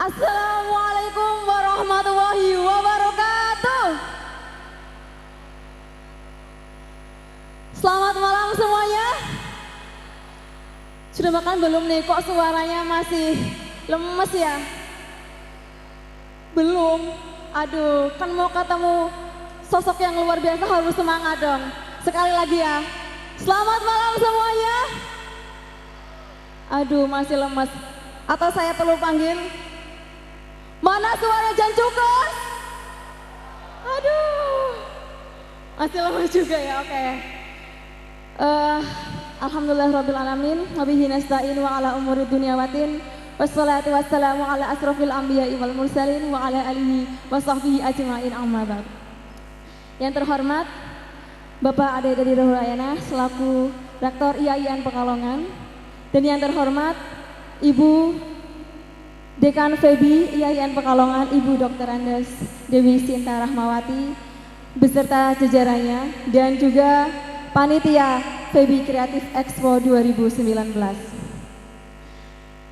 Assalamualaikum warahmatullahi wabarakatuh. Selamat malam semuanya. Sudah makan belum nih? Kok suaranya masih lemes ya? Belum? Aduh, kan mau ketemu sosok yang luar biasa harus semangat dong. Sekali lagi ya. Selamat malam semuanya. Aduh, masih lemes. Atau saya perlu panggil? Mana suara Jancukus? Aduh, masih lemes juga ya, oke. Alhamdulillahirrabbilalamin, wabihi nasta'in wa ala umuri dunia watin, wassalatu wassalamu ala asrafil anbiya'i wal mursalin wa ala alihi wa sahbihi ajma'in amma ba'd. Yang terhormat Bapak Ade Dedi Rohayana selaku Rektor IAIN Pekalongan, dan yang terhormat Ibu Dekan FEBI IAIN Pekalongan, Ibu Dr. Andes Dewi Sinta Rahmawati beserta jajarannya, dan juga panitia FEBI Creative Expo 2019.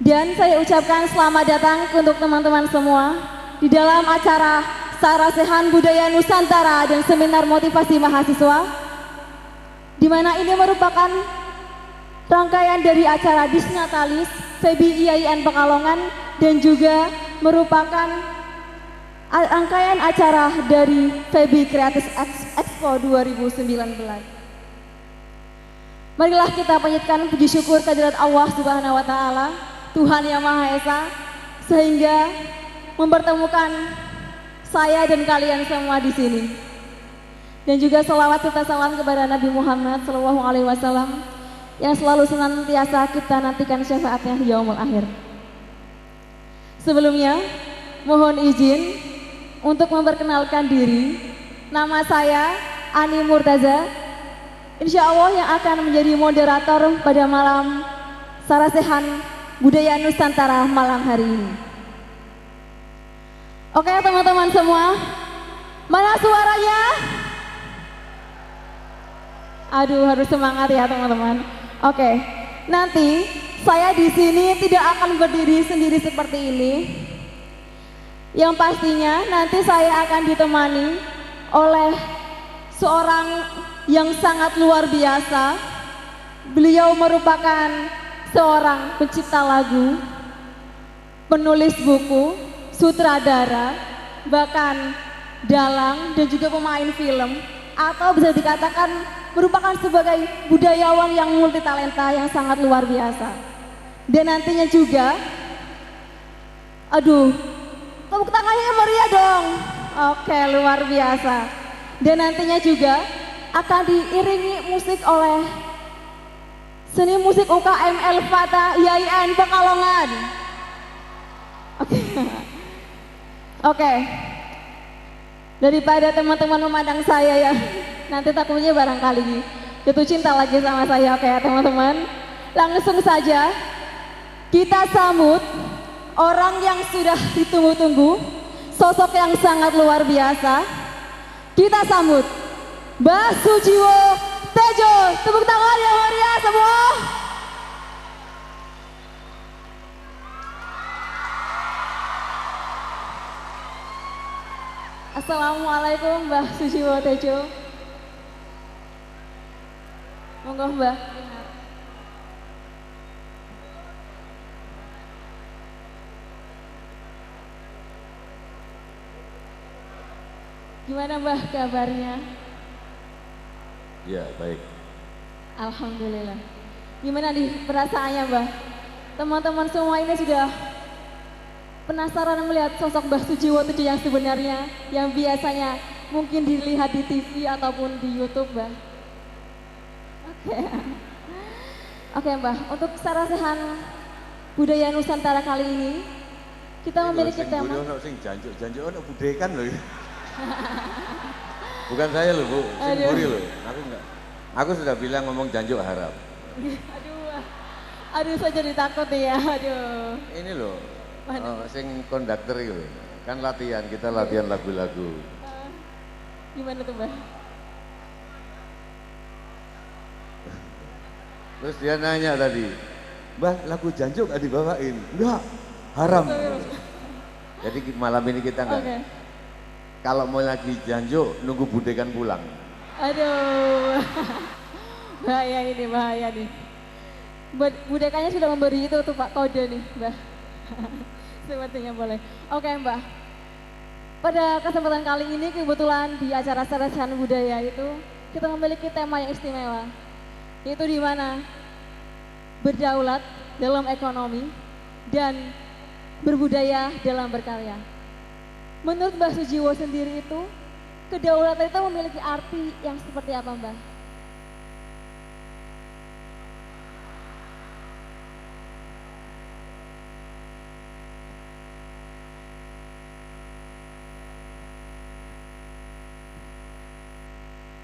Dan saya ucapkan selamat datang untuk teman-teman semua di dalam acara Sarasehan Budaya Nusantara dan Seminar Motivasi Mahasiswa, di mana ini merupakan rangkaian dari acara Disnatalis FEBI IAIN Pekalongan dan juga merupakan rangkaian acara dari FEBI Creative Expo 2019. Marilah kita panjatkan puji syukur kehadirat Allah Subhanahu wa taala, Tuhan Yang Maha Esa, sehingga mempertemukan saya dan kalian semua di sini. Dan juga selawat serta salam kepada Nabi Muhammad SAW yang selalu senantiasa kita nantikan syafaatnya di yaumul akhir. Sebelumnya, mohon izin untuk memperkenalkan diri. Nama saya Ani Murtaza, insya Allah yang akan menjadi moderator pada malam Sarasehan Budaya Nusantara malam hari ini. Oke teman-teman semua, mana suaranya? Aduh, harus semangat ya teman-teman. Oke, nanti saya di sini tidak akan berdiri sendiri seperti ini. Yang pastinya nanti saya akan ditemani oleh seorang yang sangat luar biasa. Beliau merupakan seorang pencipta lagu, penulis buku, sutradara, bahkan dalang dan juga pemain film, atau bisa dikatakan merupakan sebagai budayawan yang multitalenta yang sangat luar biasa. Dan nantinya juga, aduh, tepuk tangannya meriah dong. Oke, luar biasa. Dan nantinya juga akan diiringi musik oleh seni musik UKM El Fata IAIN Pekalongan. Oke. Daripada teman-teman memandang saya ya, nanti takutnya barangkali jatuh cinta lagi sama saya. Oke ya teman-teman, langsung saja kita sambut orang yang sudah ditunggu-tunggu, sosok yang sangat luar biasa. Kita sambut Mbah Sujiwo Tejo. Tepuk tangan yang meriah semua. Assalamualaikum Mbah Sujiwo Tejo. Monggo Mbah. Gimana Mbah kabarnya? Ya, baik. Alhamdulillah. Gimana nih perasaannya Mbah? Teman-teman semua ini sudah penasaran melihat sosok Mbah Sujiwo Tejo yang sebenarnya, yang biasanya mungkin dilihat di TV ataupun di YouTube Mbah. Oke. Oke Mbah, untuk Sarasehan Budaya Nusantara kali ini kita memiliki tema. Sing janjuk ono budekan loh. Bukan saya loh Bu, sing buri loh. Aku enggak. Aku sudah bilang ngomong janjuk haram. Aduh saya jadi takut ya, aduh. Ini loh, sing konduktor itu kan latihan, kita latihan lagu-lagu. Gimana tuh Mbah? Terus dia nanya tadi, Mbah lagu janjuk gak dibawain? Enggak, haram. Jadi malam ini kita enggak. Oke. Kalau mau lagi janjo nunggu budekan pulang. Aduh. Bahaya ini, bahaya nih. Budekanya sudah memberi itu tuh Pak kode nih, Mbak. Sepertinya boleh. Oke, Mbak. Pada kesempatan kali ini kebetulan di acara Serasian Budaya itu kita memiliki tema yang istimewa. Yaitu di mana berdaulat dalam ekonomi dan berbudaya dalam berkarya. Menurut Mbak Sujiwo sendiri itu, kedaulatan itu memiliki arti yang seperti apa, Mbak?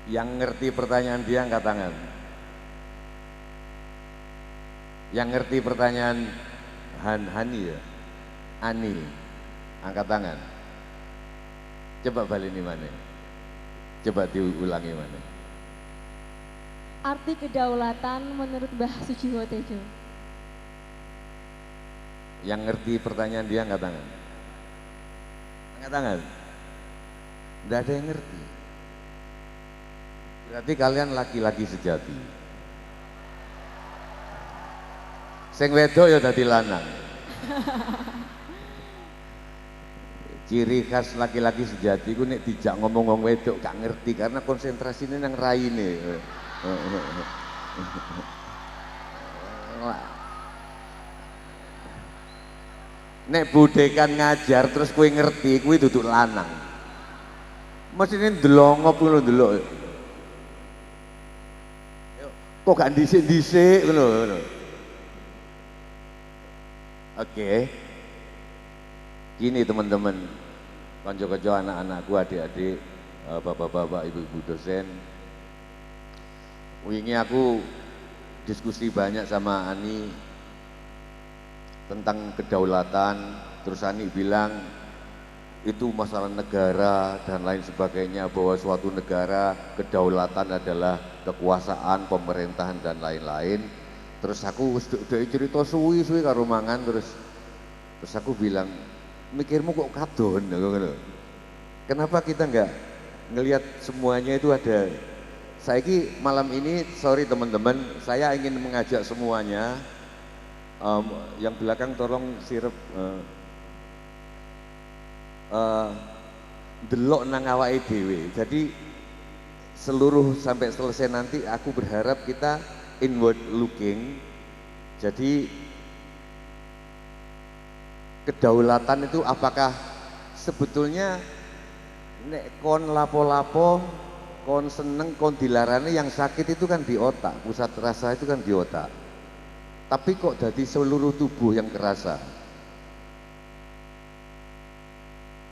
Yang ngerti pertanyaan dia angkat tangan. Yang ngerti pertanyaan Hani ya? Ani, angkat tangan. Coba balik ini mana? Coba diulangi mana? Arti kedaulatan menurut Mbah Sujiwo Tejo. Yang ngerti pertanyaan dia angkat tangan. Angkat tangan. Tidak ada yang ngerti. Berarti kalian laki-laki sejati. Sing wedok ya dadi lanang. Ciri khas laki-laki sejati ku nek dijak ngomong wedok gak ngerti karena konsentrasinya nang raine. Nek budekan ngajar terus kowe ngerti kuwi duduk lanang. Mesine ndelongop ngono ndelok. Kok gak dhisik-dhisik ngono. Oke. Gini teman-teman, konco-konco anak-anakku, adik-adik, bapak-bapak, ibu-ibu dosen. Wingi aku diskusi banyak sama Ani tentang kedaulatan, terus Ani bilang itu masalah negara dan lain sebagainya, bahwa suatu negara kedaulatan adalah kekuasaan pemerintahan dan lain-lain. Terus aku cerita suwi-suwi karo mangan, terus aku bilang, mikirmu kok kadon gitu. Kenapa kita enggak ngelihat semuanya itu ada. Saiki malam ini, sorry teman-teman, saya ingin mengajak semuanya, yang belakang tolong sirup delok nang awake dhewe. Jadi seluruh sampai selesai nanti aku berharap kita inward looking. Jadi kedaulatan itu apakah sebetulnya nek kon lapo-lapo, kon seneng, kon dilarani, yang sakit itu kan di otak, pusat rasa itu kan di otak. Tapi kok jadi seluruh tubuh yang kerasa.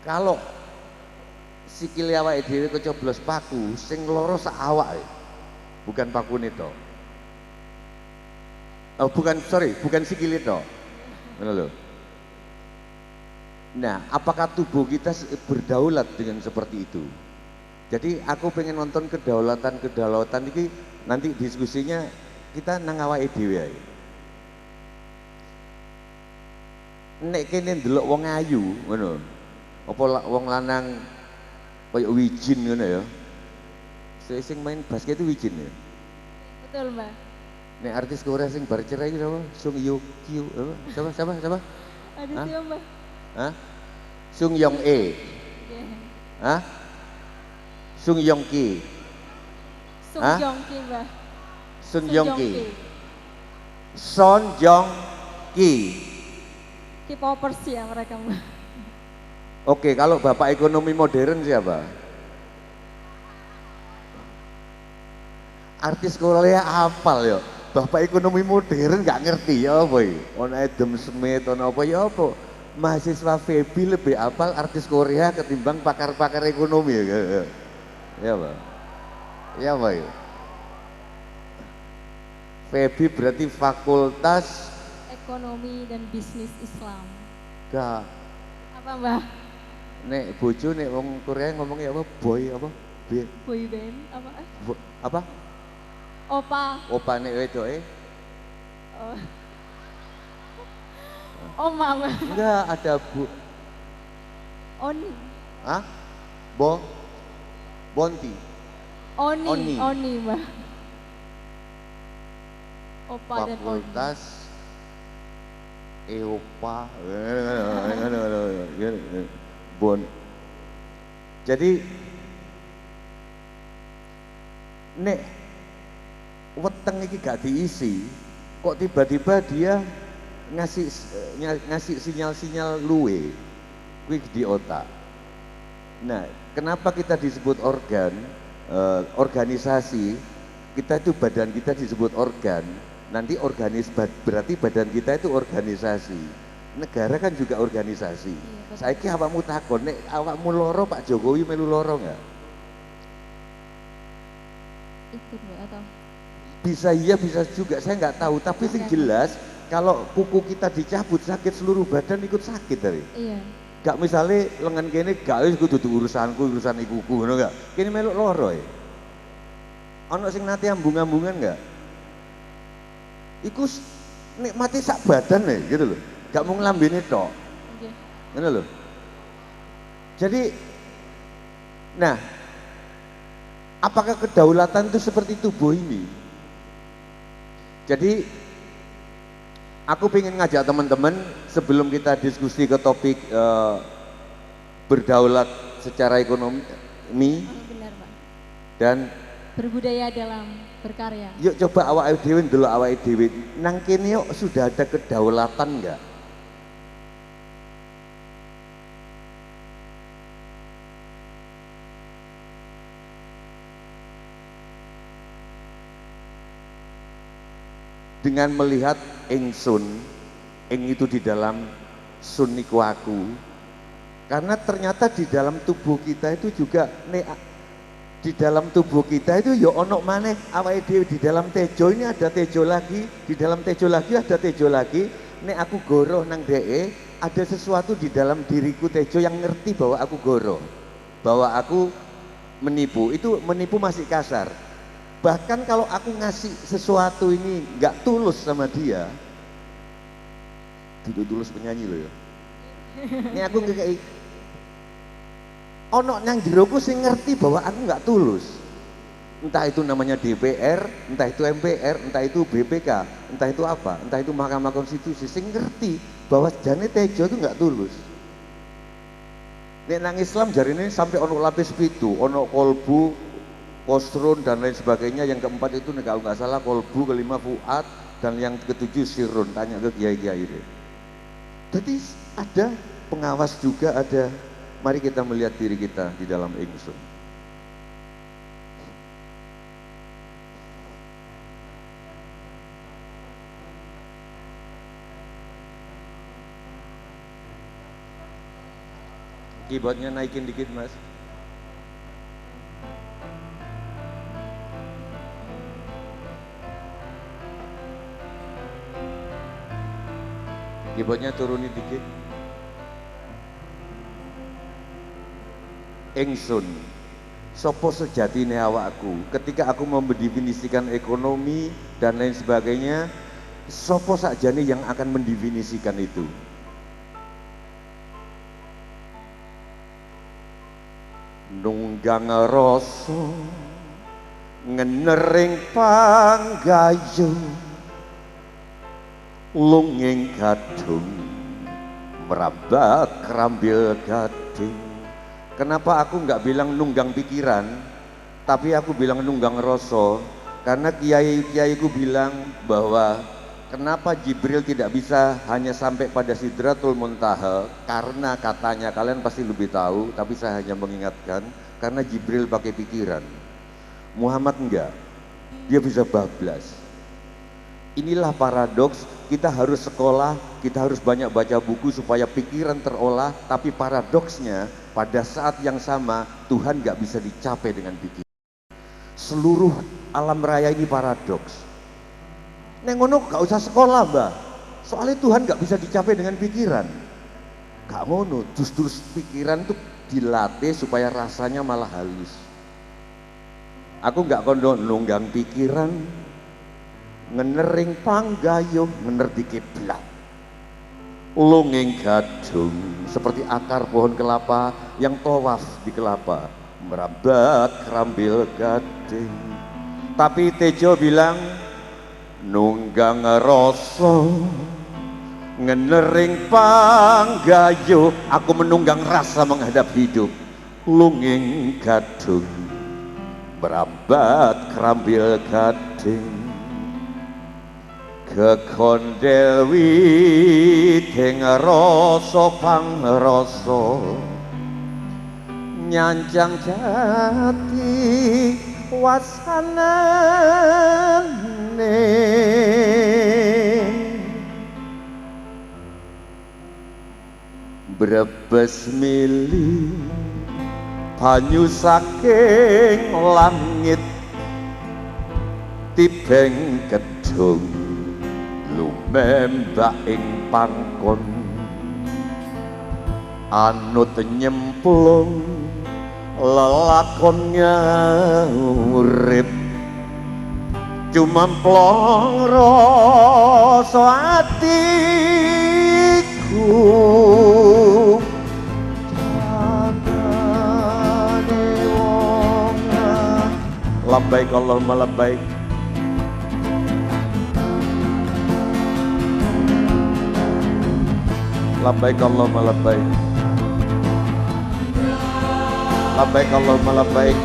Kalau sikil awake dhewe kecoblos paku, sing loro sak awake. Bukan pakune tok. Oh, bukan sikile tok. Ngono lho. Nah, apakah tubuh kita berdaulat dengan seperti itu? Jadi aku pengen nonton kedaulatan ini, nanti diskusinya kita nang awake dhewe ae. Nek kene ndelok wong ayu ngono. Apa wong lanang kaya wijin ngono ya. Sing main basket itu wijin ya. Betul, Mbak. Nek artis Korea sing bar cerai itu apa? Sung Yoo Kyu apa? Siapa? Ada siapa, Mbak? Hah? Sung Yong E. Hah? Sung Yong Ki. Sung Yong Ki, Mbak. Sung Yong Ki. Son Yong Ki. K-popers ya mereka, Mbak. Oke, kalau bapak ekonomi modern siapa? Artis Korea apal ya. Bapak ekonomi modern gak ngerti ya apa ya. Ono Adam Smith, ono apa ya apa. Mahasiswa Febi lebih apal artis Korea ketimbang pakar-pakar ekonomi ya. Ya Pak. Ya Pak ya. Febi berarti Fakultas Ekonomi dan Bisnis Islam. Gak. Apa, Mbak? Nek bojo nek wong Korea ngomongnya apa? Boy apa? Boy band apa? Apa? Opa. Opa nek wedoke? Oh. Oma, Mbak. Enggak, ada Bu. Oni. Hah? Bonti. Oni. Oni, Mbak. Opa dan Oni. Fakultas EOPA. Bon. Jadi nek weteng iki gak diisi, kok tiba-tiba dia ngasih sinyal-sinyal luwe kuwi di otak. Nah, kenapa kita disebut organ, organisasi? Kita itu badan kita disebut organ. Nanti berarti badan kita itu organisasi. Negara kan juga organisasi. Iya, Saiki awakmu takon, nek awakmu loro Pak Jokowi melu loro enggak? Ikut Mbak atau? Bisa iya bisa juga, saya nggak tahu. Tapi yang jelas kalau kuku kita dicabut sakit seluruh badan ikut sakit tadi. Iya. Gak misalnya lengan kene gak wis kudu urusanku urusan ikuku ngono gak? Kene meluk loro e. Ana sing nate ambung-ambungan gak? Iku nikmati sak badan e gitu loh. Gak mau nglambene tok. Oke. Ngono loh. Jadi nah, apakah kedaulatan itu seperti tubuh ini? Jadi aku ingin ngajak teman-teman sebelum kita diskusi ke topik berdaulat secara ekonomi Benar, Pak. dan Berbudaya dalam berkarya. yuk coba awake dhewe ndelok awake dhewe nang kene yuk sudah ada kedaulatan enggak? Dengan melihat ingsun, ing itu di dalam sun niku aku, karena ternyata di dalam tubuh kita itu juga di dalam tubuh kita itu ya ono maneh awake dhewe di dalam tejo ini ada tejo lagi, di dalam tejo lagi ada tejo lagi. Nek aku goroh nang DE ada sesuatu di dalam diriku tejo yang ngerti bahwa aku goroh, bahwa aku menipu. Itu menipu masih kasar. Bahkan kalau aku ngasih sesuatu ini nggak tulus sama dia, tidak tulus penyanyi loh ya. Ini aku kayak ono nang jeroku sing ngerti bahwa aku nggak tulus. Entah itu namanya DPR, entah itu MPR, entah itu BPK, entah itu apa, entah itu Mahkamah Konstitusi, sing ngerti bahwa jane tejo itu nggak tulus. Nek nang Islam jarine sampai ono lapis pitu, ono kolbu, kosrun dan lain sebagainya. Yang keempat itu kalau nggak salah kolbu, kelima fuad, dan yang ketujuh sirun. Tanya ke kiai-kiai itu. Jadi ada pengawas juga ada. Mari kita melihat diri kita di dalam ingsun. Keyboardnya naikin dikit mas. Keyboardnya turunin dikit. Ingsun, sopo sejatine awakku. Ketika aku mendefinisikan ekonomi dan lain sebagainya, sopo sakjane yang akan mendefinisikan itu? Nunggang rasa ngenering panggayu lunging kadung merambak kerambil gading. Kenapa aku nggak bilang nunggang pikiran, tapi aku bilang nunggang rasa? Karena kiai-kiaiku bilang bahwa kenapa Jibril tidak bisa hanya sampai pada Sidratul Muntaha, karena katanya kalian pasti lebih tahu, tapi saya hanya mengingatkan, karena Jibril pakai pikiran, Muhammad enggak, dia bisa bablas. Inilah paradoks, kita harus sekolah, kita harus banyak baca buku supaya pikiran terolah, tapi paradoksnya pada saat yang sama Tuhan gak bisa dicapai dengan pikiran. Seluruh alam raya ini paradoks. Neng ngono gak usah sekolah mbak, soalnya Tuhan gak bisa dicapai dengan pikiran. Gak ngono, justru pikiran itu dilatih supaya rasanya malah halus. Aku gak kondo nunggang pikiran, ngenering panggayuh, ngener di kiblat. lunging gadung seperti akar pohon kelapa yang tawaf di kelapa, merambat kerambil gading. Tapi Tejo bilang nunggang rasa ngenering panggayo, aku menunggang rasa menghadap hidup. Lunging gadung merambat kerambil gading, kekondel witing rasa pangrasa, nyanjang jati wasanane. Brebes mili banyu saking langit, tibeng gedung lumembak ing pangkon, anut nyemplung lelakon urip, cumemplong rasa atiku. Labbaik Allahumma labbaik. Labbaik Allahumma labbaik. Labbaik Allahumma labbaik.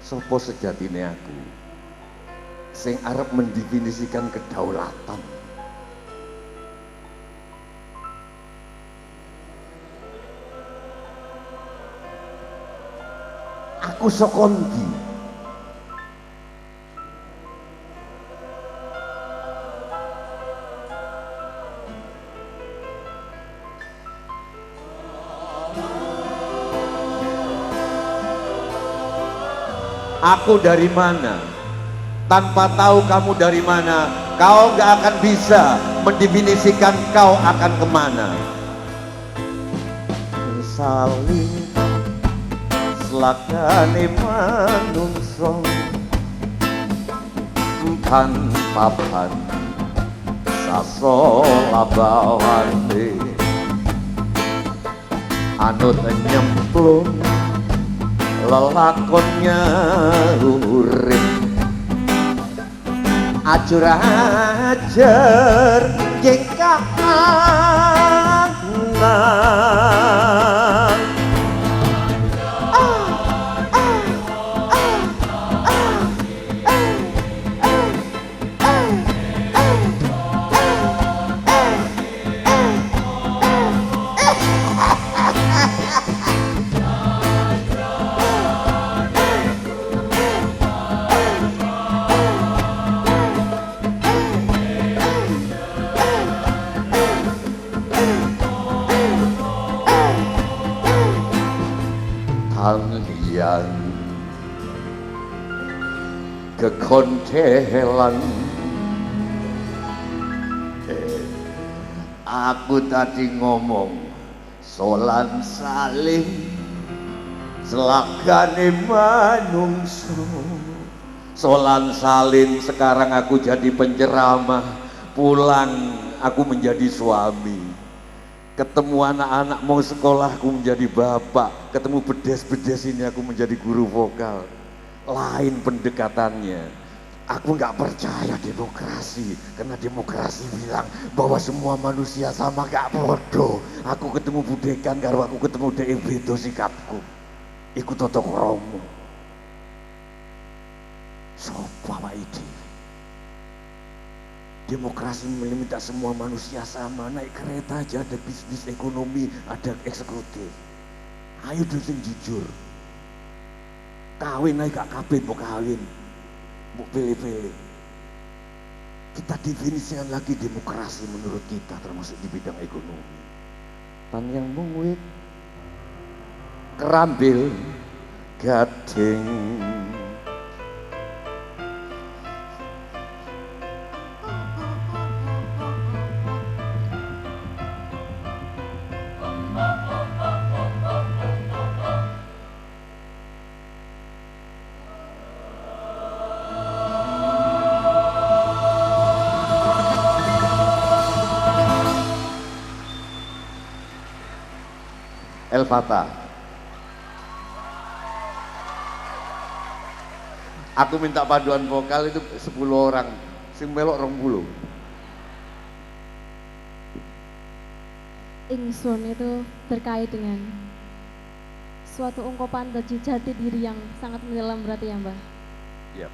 Sopo sejatine aku sing arep mendefinisikan kedaulatan? Aku saka ndi? Aku dari mana? Tanpa tahu kamu dari mana, kau gak akan bisa mendefinisikan kau akan kemana. Saling selakane manungso, empan papan saso labawane, anut nyemplung lelakonnya urip, ajur-ajur jengkahan. Kalian kekontelan, aku tadi ngomong solan salin selakane manungso, solan salin. Sekarang aku jadi penceramah, pulang aku menjadi suami, ketemu anak-anak mau sekolah aku menjadi bapak, ketemu bedes-bedes ini aku menjadi guru vokal. Lain pendekatannya. Aku nggak percaya demokrasi, karena demokrasi bilang bahwa semua manusia sama, gak bodoh. Aku ketemu budekan karo aku ketemu dhek beda sikapku. Iku tata krama. Sopo awake? Demokrasi meminta semua manusia sama, naik kereta aja ada bisnis ekonomi, ada eksekutif. Ayo dulu sing jujur. Kawin aja gak kabeh mau kawin, mau pilih-pilih. Kita definisikan lagi demokrasi menurut kita, termasuk di bidang ekonomi. Tan yang mungwit kerambil gading, El-Fatah. Aku minta paduan vokal itu 10 orang, sing melok 20. Ingsun itu terkait dengan suatu ungkapan jati diri yang sangat mendalam berarti ya Mbah. Yap.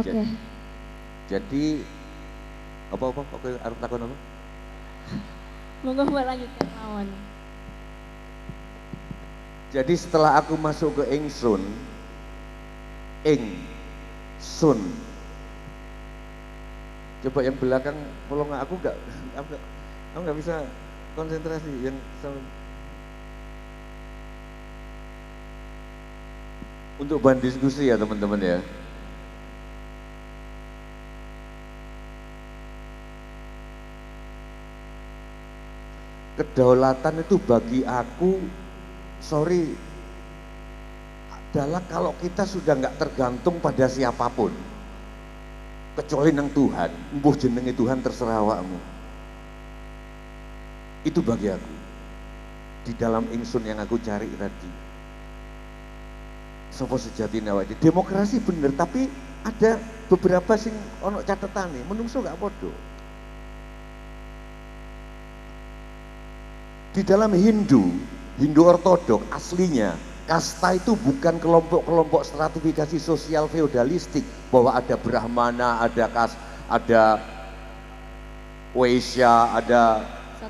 Oke. Jadi apa oke arep takon apa? Monggo Mbak lanjutkan mawon. Jadi setelah aku masuk ke ingsun, coba yang belakang tolong aku nggak bisa konsentrasi yang untuk bahan diskusi ya teman-teman ya. Kedaulatan itu bagi aku, adalah kalau kita sudah nggak tergantung pada siapapun, kecuali nang Tuhan, mbuh jenenge Tuhan terserah awakmu. Itu bagi aku, di dalam ingsun yang aku cari tadi. Sopo sejatine awake. Demokrasi bener, tapi ada beberapa sing ono catetane, menungso gak podo. Di dalam Hindu ortodok aslinya, kasta itu bukan kelompok-kelompok stratifikasi sosial feodalistik bahwa ada Brahmana, ada Waisya, ada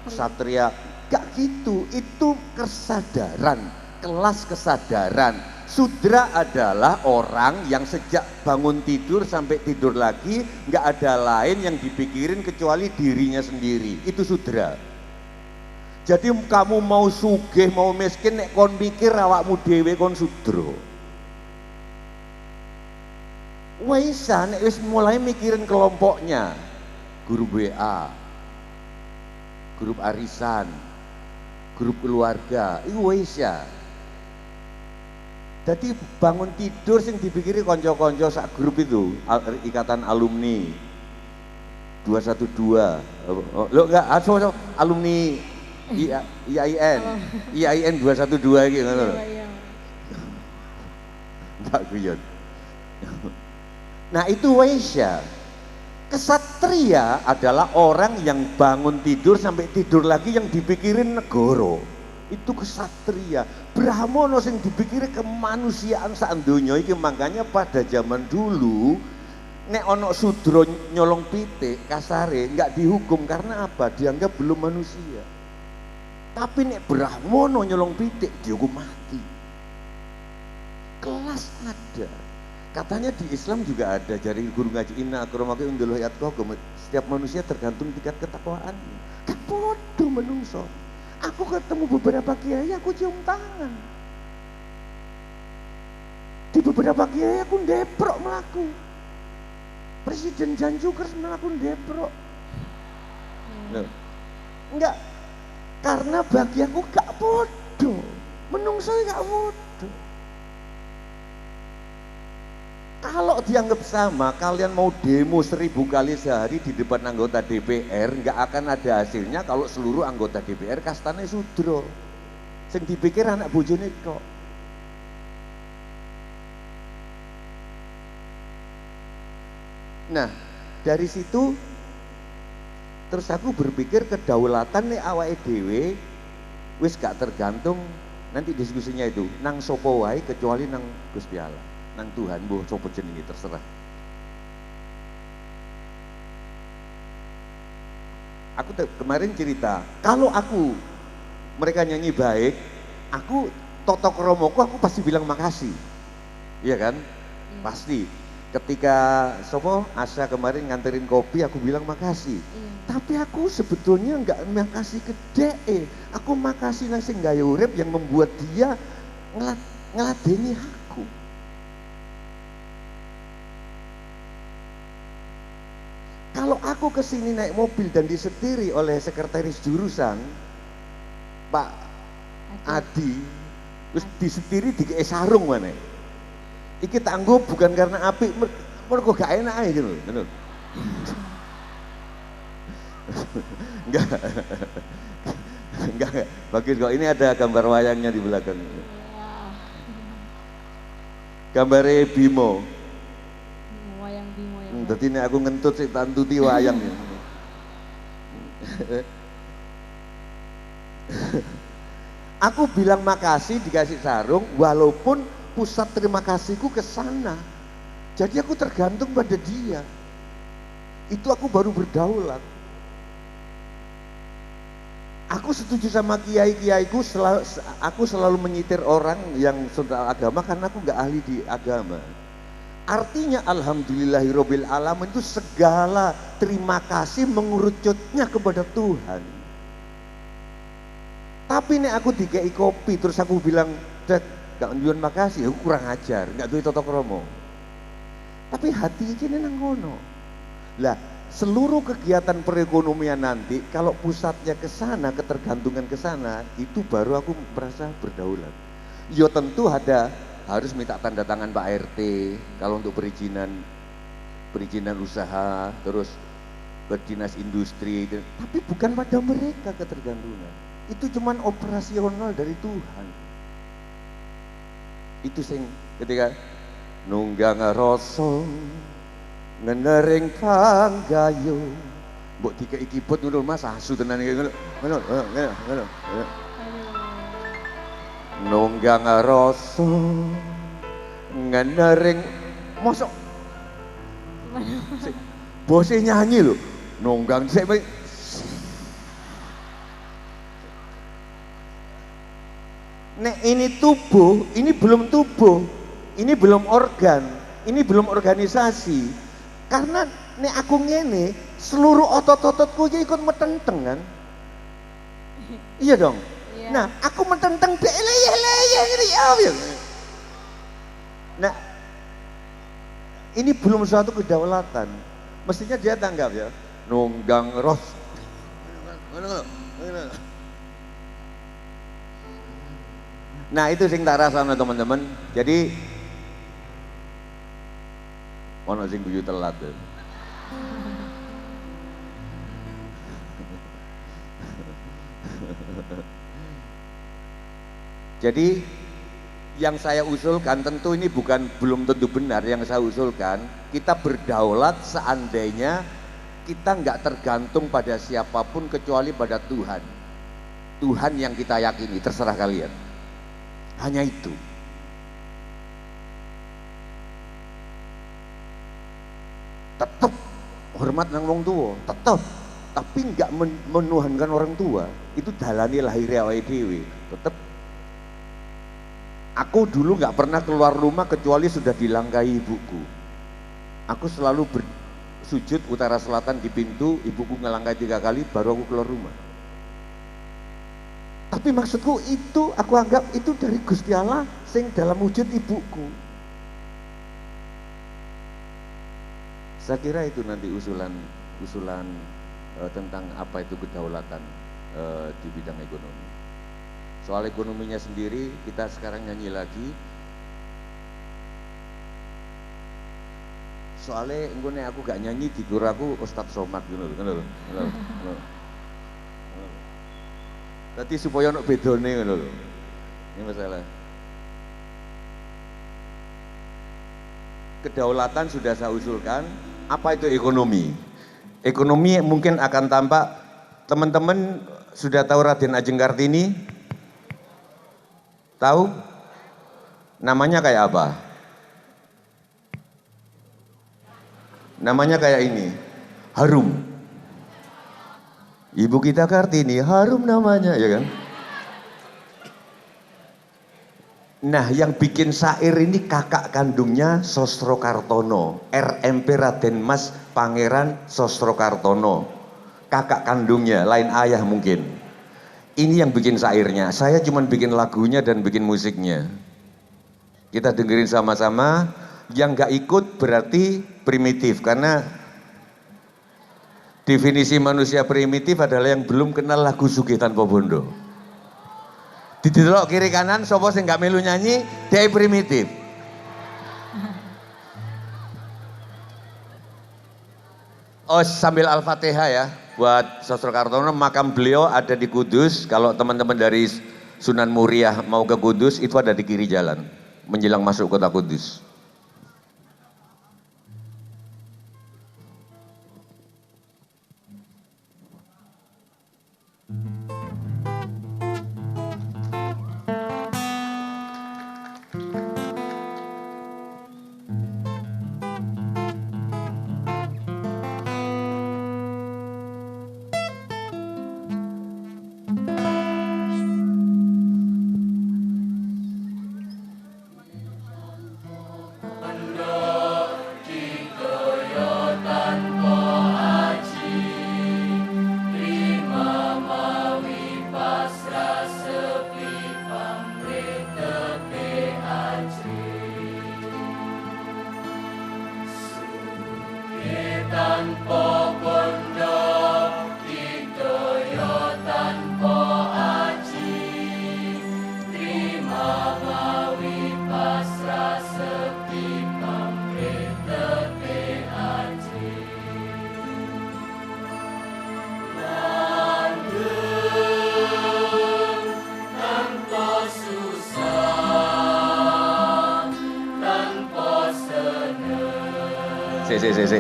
Satria. Gak gitu, itu kesadaran, kelas kesadaran. Sudra adalah orang yang sejak bangun tidur sampai tidur lagi gak ada lain yang dipikirin kecuali dirinya sendiri. Itu sudra. Jadi kamu mau sugih mau miskin nek kon mikir awakmu dhewe kon sudra. Waisa nek wis mulai mikirin kelompoknya, grup WA, grup arisan, grup keluarga, itu waisa. Jadi bangun tidur sing dipikiri konco-konco sak grup itu, ikatan alumni 212. Lo enggak, alumni IAIN 212 iki ngono. Mbak Guyon. Nah itu waisya. Kesatria adalah orang yang bangun tidur sampai tidur lagi yang dipikirin negara. Itu kesatria. Brahmana sing dipikirin kemanusiaan sak donya iki, makanya pada zaman dulu nek ono sudra nyolong pitik kasare nggak dihukum karena apa? Dianggap belum manusia. Tapi nek Brahmana nyolong pitik dihukum mati. Kelas ada. Katanya di Islam juga ada, dari guru ngaji inna akramakum indallahi atqakum. Setiap manusia tergantung tingkat ketakwaannya. Gak bodoh menungso. Aku ketemu beberapa kiai, aku cium tangan. Di beberapa kiai aku ndeprok melaku. Presiden Jan Jukers melaku ndeprok. Enggak. Karena bagi aku gak bodoh, menungso gak bodoh. Kalau dianggap sama, kalian mau demo 1000 kali sehari di depan anggota DPR, gak akan ada hasilnya kalau seluruh anggota DPR kastane sudra. Sing dipikir anak bojone kok. Nah, dari situ terus aku berpikir kedaulatan nih awake dhewe wis gak tergantung, nanti diskusinya itu nang sopo wae kecuali nang Gusti Allah, nang Tuhan mbuh sopo jenenge terserah. Aku kemarin cerita, kalau mereka nyanyi baik, aku totok romoku aku pasti bilang makasih. Iya kan? Pasti. Ketika Asa kemarin nganterin kopi, aku bilang makasih. Tapi aku sebetulnya enggak makasih ke DE. Aku makasih nang sing gawe urip yang membuat dia ngeladeni aku. Kalau aku kesini naik mobil dan disetiri oleh sekretaris jurusan Pak Adi, terus disetiri dikei sarung mana? Iki tangguh bukan karena apik, mergo gak enak aja gitu loh. Enggak. Enggak. Bagus kok. Ini ada gambar wayangnya di belakang. Gambarnya Bimo. Wayang Bimo ya. Jadi ini aku ngentut sih tantuti wayang. Aku bilang makasih dikasih sarung, walaupun pusat terima kasihku ke sana. Jadi aku tergantung pada dia. Itu aku baru berdaulat. Aku setuju sama kiai-kiaiku, aku selalu menyitir orang yang soal agama karena aku nggak ahli di agama. Artinya alhamdulillahirabbil alamin itu segala terima kasih mengerucutnya kepada Tuhan. Tapi nek aku dikei kopi terus aku bilang, "Dad, gak nyuwun makasih," aku kurang ajar, gak duwe tata krama. Tapi hati iki nang ngono. Lah, seluruh kegiatan perekonomian nanti kalau pusatnya ke sana, ketergantungan ke sana, itu baru aku merasa berdaulat. Ya tentu harus minta tanda tangan Pak RT kalau untuk perizinan usaha, terus ke dinas industri, tapi bukan pada mereka ketergantungan. Itu cuman operasional dari Tuhan. Itu sing ketika nunggang rasa ngenering panggayo mbok dikeki kibot ngono Mas asu tenan iki ngono. Nunggang rasa ngenering mosok bose nyanyi lho nunggang sik nek ini tubuh, ini belum tubuh, ini belum organ, ini belum organisasi. Karena nek aku ngene, seluruh otot-ototku ya ikut metenteng kan? Iya dong. Iya. Nah, aku metenteng dek leyeh ngene ya. Nah, ini belum suatu kedaulatan. Mestinya dia tanggap ya. Nunggang ros. Nah itu sing tak rasanya teman-teman. Jadi ono sing guyu telat. Jadi yang saya usulkan tentu ini belum tentu benar. Yang saya usulkan kita berdaulat seandainya kita nggak tergantung pada siapapun kecuali pada Tuhan. Tuhan yang kita yakini, terserah kalian. Hanya itu. Tetap hormat nang wong tua, tetap. Tapi nggak menuhankan orang tua. Itu dalane lahirnya awake dhewe. Tetap. Aku dulu nggak pernah keluar rumah kecuali sudah dilangkahi ibuku. Aku selalu bersujud utara selatan di pintu, ibuku ngelangkai 3 kali baru aku keluar rumah. Tapi maksudku itu aku anggap itu dari Gusti Allah sing dalam wujud ibuku. Saya kira itu nanti usulan tentang apa itu kedaulatan di bidang ekonomi. Soal ekonominya sendiri kita sekarang nyanyi lagi. Soalnya enggone aku gak nyanyi tidur aku Ustadz Somad gitu loh. Tadi supaya ono bedone ngono lho. Ini masalah. Kedaulatan sudah saya usulkan. Apa itu ekonomi? Ekonomi mungkin akan tampak teman-teman sudah tahu Raden Ajeng Kartini? Tahu? Namanya kayak apa? Namanya kayak ini. Harum. Ibu kita Kartini, harum namanya, ya kan? Nah, yang bikin syair ini kakak kandungnya Sosro Kartono, RMP Raden Mas Pangeran Sosro Kartono. Kakak kandungnya, lain ayah mungkin. Ini yang bikin syairnya, saya cuma bikin lagunya dan bikin musiknya. Kita dengerin sama-sama, yang gak ikut berarti primitif, karena definisi manusia primitif adalah yang belum kenal lagu Sugih Tanpa Bondo. Didelok kiri kanan, sapa sing gak melu nyanyi, dia primitif. Oh, sambil Al-Fatihah ya. buat Sosro Kartono, makam beliau ada di Kudus. Kalau teman-teman dari Sunan Muria mau ke Kudus, itu ada di kiri jalan, menjelang masuk kota Kudus.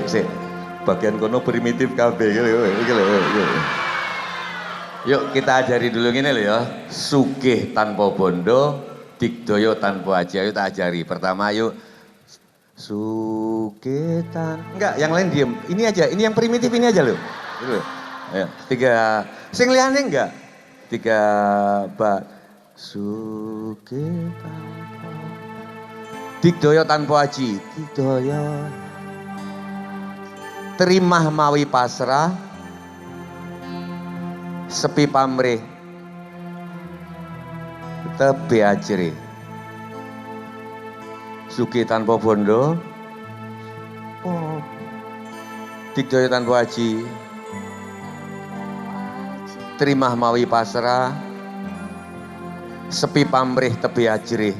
Si. Bagian kono primitif kabeh Yuk kita ajari dulu gini loh ya. Sugih tanpa bondo, digdaya tanpa aji. Ayo tak ajari. Pertama yuk. Sugih enggak, yang lain diem. Ini aja, ini yang primitif ini aja loh. Gitu. Ayo, 3. Sing liyane enggak? 3 ba. Sugih tanpa. Digdaya tanpa aji. Digdaya. Terima mawi pasrah, sepi pamrih, tebe ajri. Sugih tanpa bondo, digdaya tanpa aji. Terima mawi pasrah, sepi pamrih, tebe ajri.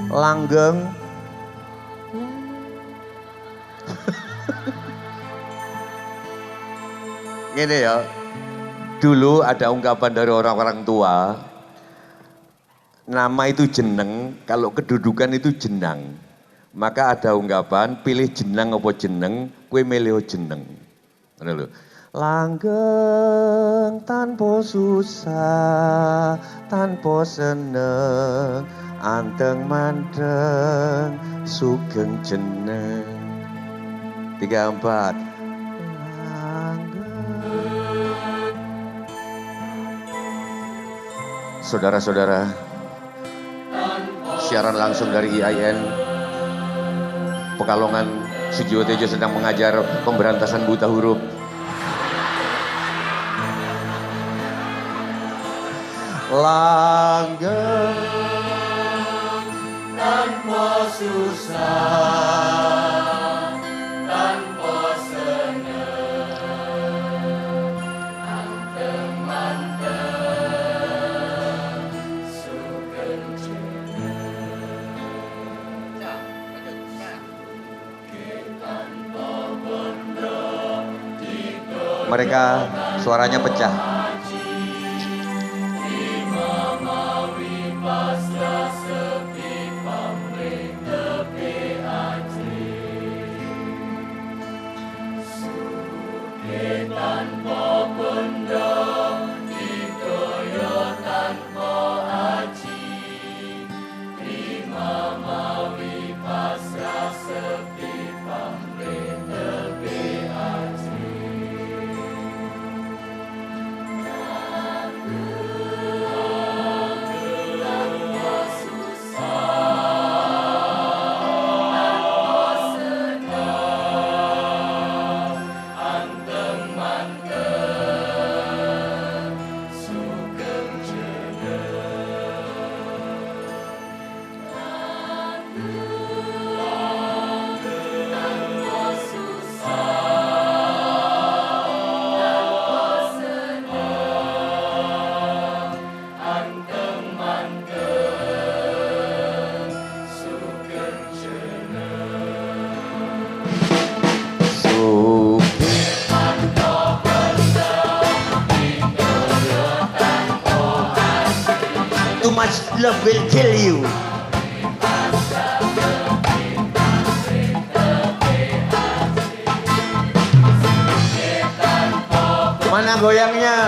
Langgeng. Gini ya, dulu ada ungkapan dari orang-orang tua, nama itu jeneng, kalau kedudukan itu jenang. Maka ada ungkapan, pilih jenang apa jeneng, kue milih jeneng. Langgeng tanpa susah, tanpa seneng, anteng mandeng, sugeng jeneng. 3, 4. Saudara-saudara, siaran langsung dari IAIN Pekalongan, Sujiwo Tejo sedang mengajar pemberantasan buta huruf. Langgeng tanpa susah, tanpa senang, anteng manteng, sugeng jeneng. Mereka suaranya pecah. love will kill you. Mana goyangnya?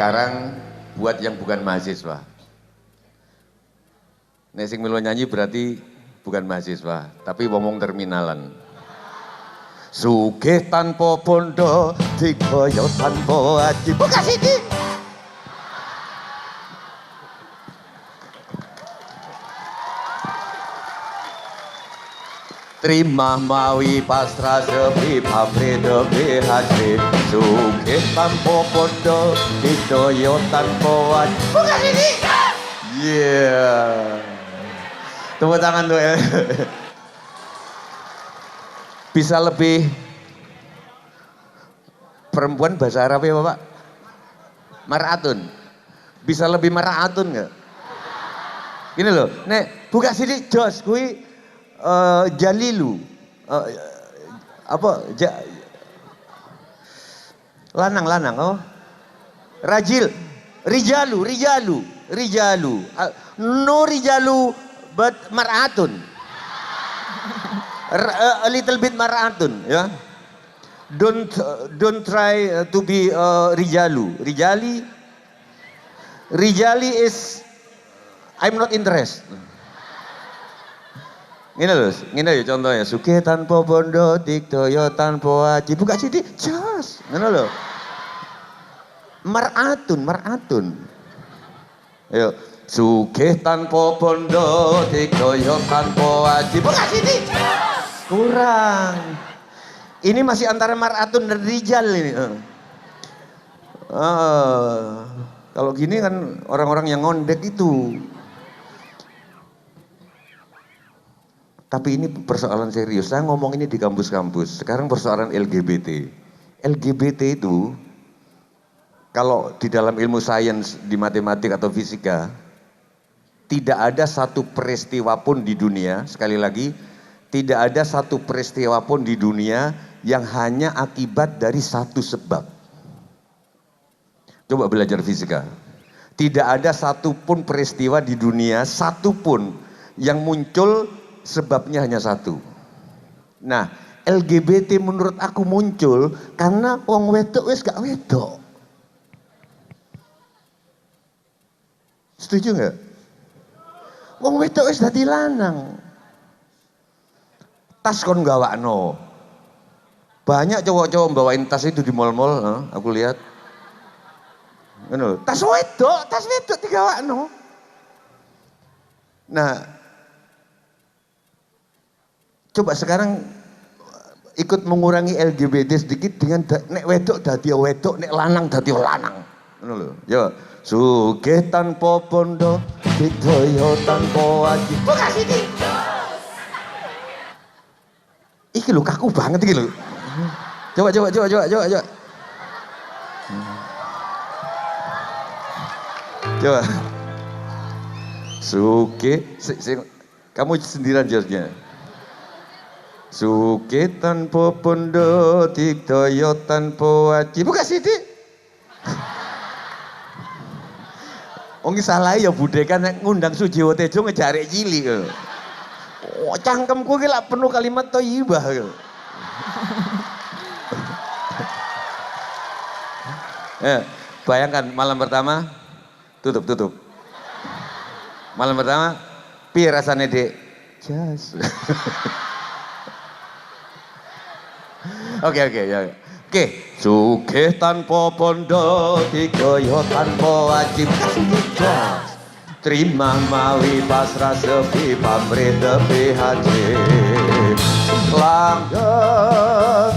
Sekarang buat yang bukan mahasiswa. Nek sing melu nyanyi berarti bukan mahasiswa, tapi ngomong terminalan. Sugih tanpa bondo, digoyo tanpa aji. Buka sini. Terima mawi pasrah sepi pamri depi hati. Sugih tanpa bondo, digoyo tanpa aji. Buka sini. Yeah. Tepuk tangan tuh. Bisa lebih perempuan bahasa Arab ya Bapak? Mar'atun. Bisa lebih mar'atun nggak? Gini loh, nek buka sini jos kui jalilu. Lanang oh. Rajil, rijalu. No rijalu but mar'atun. A little bit mar'atun, ya. Don't try to be rijalu. Rijali is I'm not interested. Gini loh contohnya. Sugih tanpa bondo, dikdoyo tanpa aji. Buka sini, jos. Gini loh. Mar'atun. Ayo. Sugih tanpa bondo, dikdoyo tanpa aji. Buka sini. Kurang. Ini masih antara mar'atun dan rijal ini. Kalau gini kan orang-orang yang ngondek itu. Tapi ini persoalan serius. Saya ngomong ini di kampus-kampus. Sekarang persoalan LGBT. LGBT itu kalau di dalam ilmu sains, di matematik atau fisika, tidak ada satu peristiwa pun di dunia, sekali lagi, tidak ada satu peristiwa pun di dunia yang hanya akibat dari satu sebab. Coba belajar fisika. Tidak ada satupun peristiwa di dunia, satupun yang muncul sebabnya hanya satu. Nah, LGBT menurut aku muncul karena wong wedok wis gak wedok. Setuju nggak? Wong wedok wis dadi lanang. Tas kon gawakno. Banyak cowok-cowok bawain tas itu di mall-mall, aku lihat. Tas wedok digawakno. Nah, coba sekarang ikut mengurangi LGBT sedikit dengan nek wedok dadi wedok, nek lanang dadi lanang. Ngono lho. Yo, sugih tanpa bondo, dikdoyo tanpa aji. Buka sini. Iki lho kaku banget iki lho. Coba. Coba. Sugih, kamu sendirian jawabnya. Sugih tanpa bondo, dikdoyo tanpa aji. Buka sini. Wong salah ya budhe kan ngundang Sujiwo Tejo ngejarek cilik. Oh, cangkemku iki lak penuh kalimat thayyibah. Bayangkan malam pertama tutup. Malam pertama piye rasane, Dik? Jas. Oke, ya. Oke, sugih tanpa bondo, dikoyo tanpa wajib kasih jas. Terima mawi pasrah sepi pamrih tepi haji. Langgeng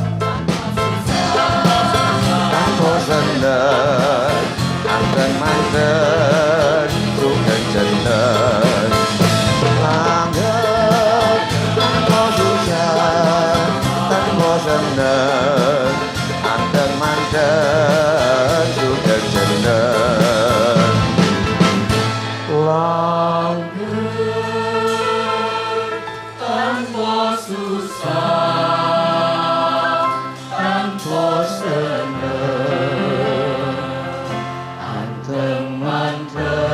tanpa seneng, anteng manten sugeng jeneng. Langgeng tanpa susah, tanpa seneng, anteng manten sugeng jeneng. Tanpa susah, tanpa senang, anteng manteng,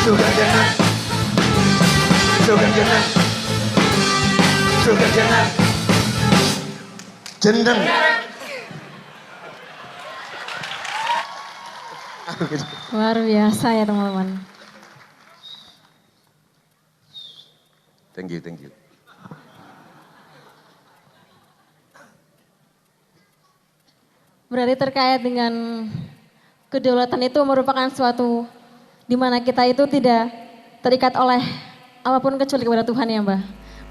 Sugeng jeneng, sugeng jeneng, sugeng jeneng, jeneng. Luar biasa ya teman-teman. Thank you. Berarti terkait dengan kedaulatan itu merupakan suatu di mana kita itu tidak terikat oleh apapun kecuali kepada Tuhan ya Mbak.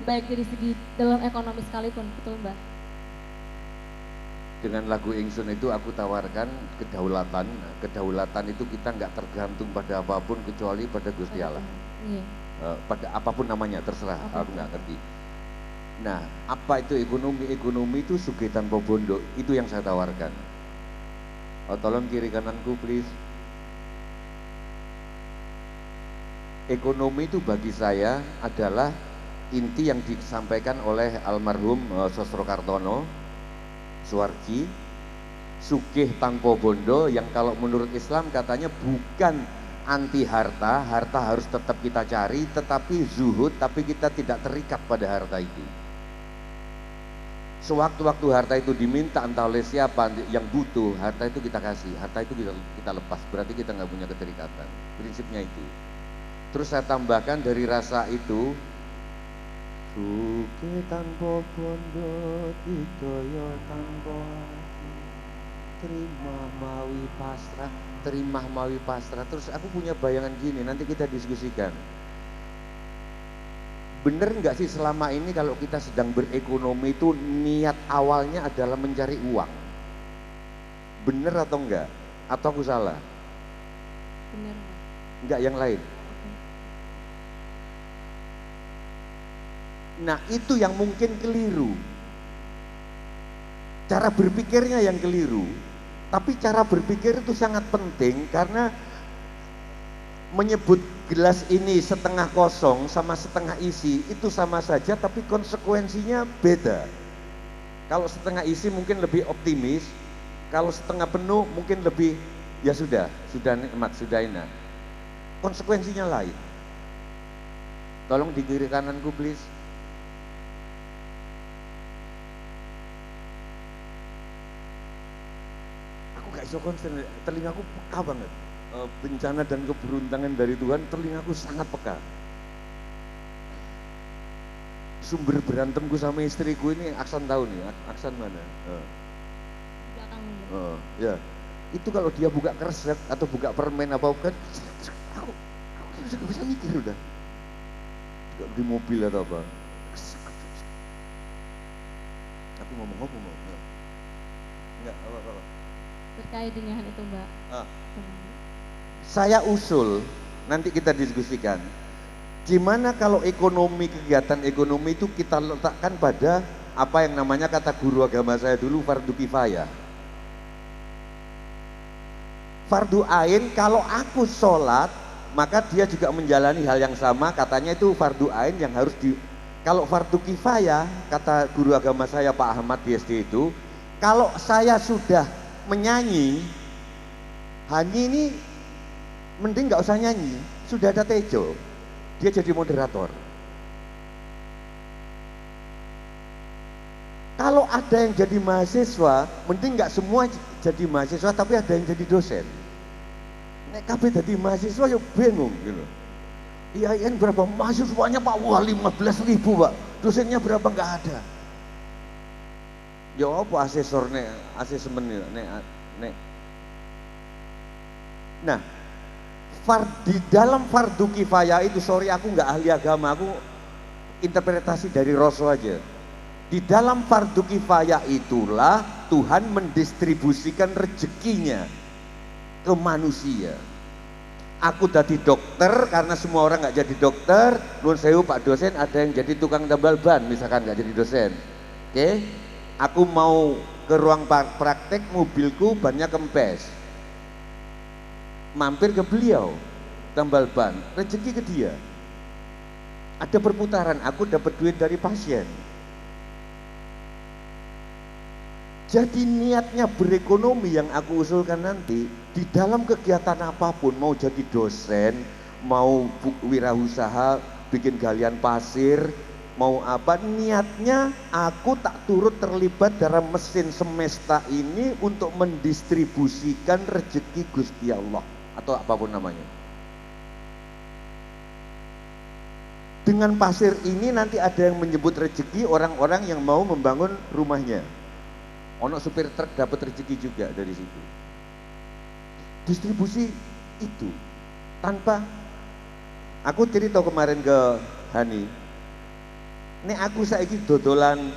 Baik dari segi dalam ekonomi sekalipun, betul Mbak? Dengan lagu Ingsun itu aku tawarkan kedaulatan. Nah, kedaulatan itu kita nggak tergantung pada apapun kecuali pada Gusti Allah. Iya. Pada apapun namanya terserah, aku nggak ngerti. Nah, apa itu ekonomi? Ekonomi itu sugih tanpa bondo, itu yang saya tawarkan. Tolong kiri kananku please. Ekonomi itu bagi saya adalah inti yang disampaikan oleh almarhum Sosro Kartono Suwarji, sugih tanpa bondo, yang kalau menurut Islam katanya bukan anti harta, harta harus tetap kita cari, tetapi zuhud, tapi kita tidak terikat pada harta itu. Sewaktu-waktu harta itu diminta entah oleh siapa yang butuh, harta itu kita kasih, harta itu kita lepas, berarti kita nggak punya keterikatan. Prinsipnya itu. Terus saya tambahkan dari rasa itu, sugih tanpa bondo, didaya tanpa hati, terima mawi pasrah. Terus aku punya bayangan gini, nanti kita diskusikan. Bener nggak sih selama ini kalau kita sedang berekonomi itu niat awalnya adalah mencari uang? Bener atau enggak? Atau aku salah? Benar. Enggak, yang lain. Nah, itu yang mungkin keliru. Cara berpikirnya yang keliru. Tapi cara berpikir itu sangat penting karena menyebut gelas ini setengah kosong sama setengah isi itu sama saja, tapi konsekuensinya beda. Kalau setengah isi mungkin lebih optimis, kalau setengah penuh mungkin lebih ya sudah nikmat, sudah enak. Konsekuensinya lain. Tolong di kiri kananku please. Aku gak iso konsen, telingaku peka banget. Bencana dan keberuntungan dari Tuhan, telingaku sangat peka. Sumber berantemku sama istriku ini Aksan tahu nih, Aksan mana? Belakang. Ya, itu kalau dia buka kresek atau buka permen apa kan, aku gak bisa mikir udah. Di mobil atau apa? Aku ngomong apa mau? Enggak apa-apa. Terkait dengan itu Mbak. Saya usul, nanti kita diskusikan. Gimana kalau ekonomi, kegiatan ekonomi itu kita letakkan pada apa yang namanya kata guru agama saya dulu fardu kifayah. Fardu ain, kalau aku sholat, maka dia juga menjalani hal yang sama, katanya itu fardu ain yang harus kalau fardu kifayah, kata guru agama saya Pak Ahmad di SD itu, kalau saya sudah menyanyi, Hani ini mending nggak usah nyanyi, sudah ada Tejo, dia jadi moderator. Kalau ada yang jadi mahasiswa, mending nggak semua jadi mahasiswa, tapi ada yang jadi dosen. Nek kabeh jadi mahasiswa ya bingung gitu. IAIN berapa? Mahasiswanya Pak, wah 15.000 Pak. Dosennya berapa? Nggak ada. Ya apa asesornya, asesmen nek. Nah, di dalam fardu kifayah itu, sorry aku nggak ahli agama, aku interpretasi dari Rasul aja. Di dalam fardu kifayah itulah Tuhan mendistribusikan rezekinya ke manusia. Aku jadi dokter karena semua orang nggak jadi dokter. Nuwun sewu Pak dosen, ada yang jadi tukang tambal ban misalkan nggak jadi dosen. Oke, aku mau ke ruang praktek, mobilku bannya kempes. Mampir ke beliau, tambal ban, rezeki ke dia. Ada perputaran, aku dapat duit dari pasien. Jadi niatnya berekonomi yang aku usulkan nanti, di dalam kegiatan apapun, mau jadi dosen, mau wirausaha, bikin galian pasir, mau apa, niatnya aku tak turut terlibat dalam mesin semesta ini untuk mendistribusikan rezeki Gusti Allah atau apapun namanya. Dengan pasir ini nanti ada yang menyebut rezeki orang-orang yang mau membangun rumahnya. Ono supir truk dapat rezeki juga dari situ. Distribusi itu tanpa, aku cerita kemarin ke Hani. Nek aku saiki dodolan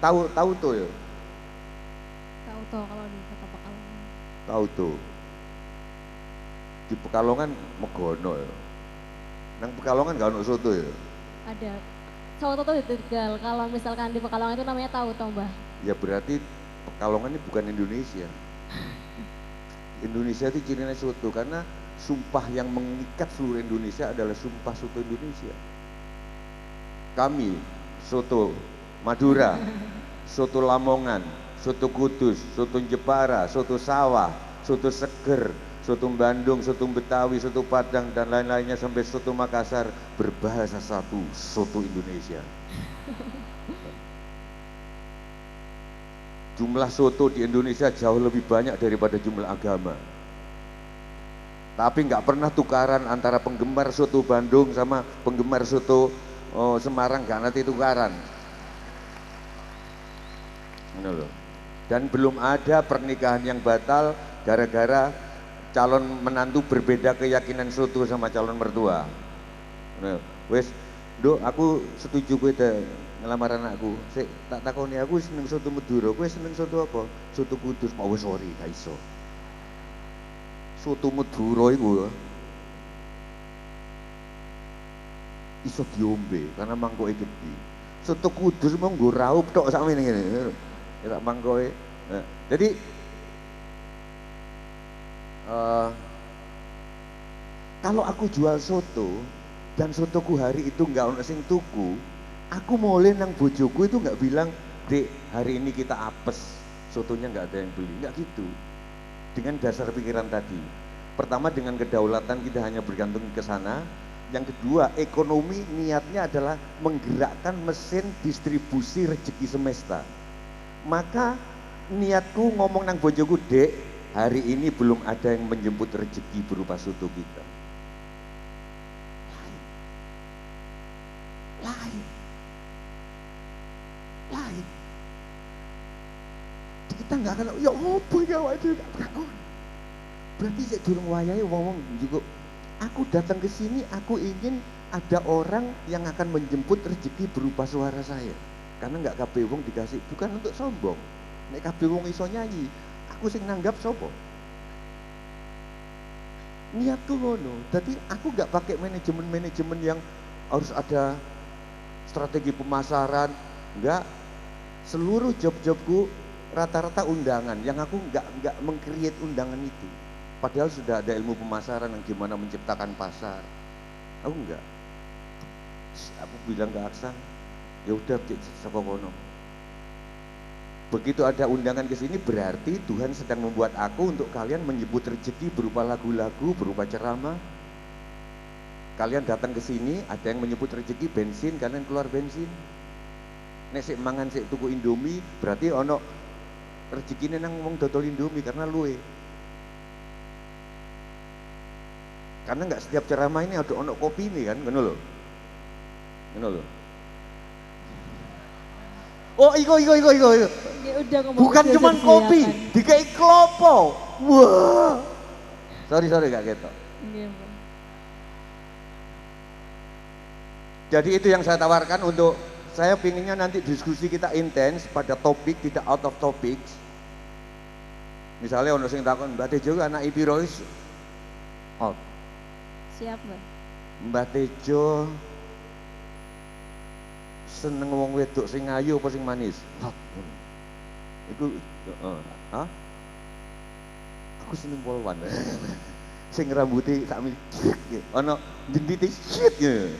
tahu tuh ya. Tahu toh kalau di Kota Pekalongan. Tahu tuh. Di Pekalongan Megono ya. Nang Pekalongan gak ono soto ya. Ada. Soto tuh di Tegal. Kalau misalkan di Pekalongan itu namanya tahu toh Mbah. Ya berarti Pekalongan ini bukan Indonesia. Indonesia itu cirinya soto, karena sumpah yang mengikat seluruh Indonesia adalah sumpah soto Indonesia. Kami soto Madura, soto Lamongan, soto Kudus, soto Jepara, soto Sawah, soto Seger, soto Bandung, soto Betawi, soto Padang dan lain-lainnya sampai soto Makassar, berbahasa satu, soto Indonesia. Jumlah soto di Indonesia jauh lebih banyak daripada jumlah agama. Tapi nggak pernah tukaran antara penggemar soto Bandung sama penggemar soto Semarang, nggak nanti tukaran. Ini loh. Dan belum ada pernikahan yang batal gara-gara calon menantu berbeda keyakinan soto sama calon mertua. Wes, Dok, aku setuju kowe ngelamar anakku. Sik tak takoni, aku seneng soto Madura, kowe seneng soto apa? Soto Kudus. Mau sorry, gak iso. Soto Madura iku iso diombe karena mangkoke gede. Soto Kudus mau nggo raup tok sak ngene. Ya tak mangkoke. Nah, jadi kalau aku jual soto dan sotoku hari itu nggak ono sing tuku, aku mulai nang bojoku itu nggak bilang, Dek, hari ini kita apes, sotonya nggak ada yang beli, nggak gitu. Dengan dasar pikiran tadi, pertama dengan kedaulatan kita hanya bergantung ke sana. Yang kedua, ekonomi niatnya adalah menggerakkan mesin distribusi rezeki semesta. Maka niatku ngomong nang bojoku, Dek, hari ini belum ada yang menjemput rezeki berupa soto kita. Lain. Kita nggak akan, ya apa ya waduh, berarti saya durung wayahe ngomong juga. Aku datang ke sini, aku ingin ada orang yang akan menjemput rezeki berupa suara saya. Karena nggak kabeh wong dikasih, bukan untuk sombong. Nek kabeh wong iso nyanyi, aku sing nanggap sopo. Niatku ngono. Jadi aku nggak pakai manajemen yang harus ada strategi pemasaran, enggak. Seluruh job-jobku rata-rata undangan, yang aku nggak meng-create undangan itu. Padahal sudah ada ilmu pemasaran yang gimana menciptakan pasar. Aku enggak. Aku bilang ke Aksan, ya udah sapa kono. Begitu ada undangan ke sini berarti Tuhan sedang membuat aku untuk kalian menyebut rezeki berupa lagu-lagu, berupa ceramah. Kalian datang ke sini, ada yang menyebut rezeki bensin, kalian keluar bensin. Nek sik mangan sik tuku Indomie, berarti ono rezekine nang wong dodol Indomie karena luwe. Karena nggak setiap ceramah ini ada ono kopi nih kan, ngono lho. Ngono lho. Oh, iko. Ya udah ngomong Bukan aja cuma disediakan. kopi, dikai klopo. Wah. Sorry gak ketok. Nggih, Bu. Jadi itu yang saya tawarkan untuk saya pinginnya nanti diskusi kita intens pada topik, tidak out of topics. Misalnya ono sing takon Mbak Tejo anak piro wis out. Siap, Mbak. Mbak Tejo seneng wong wedok sing ayu apa sing manis? Iku hah? Aku seneng polwan. Sing rambuté sak mil. Ono jendite shit ya.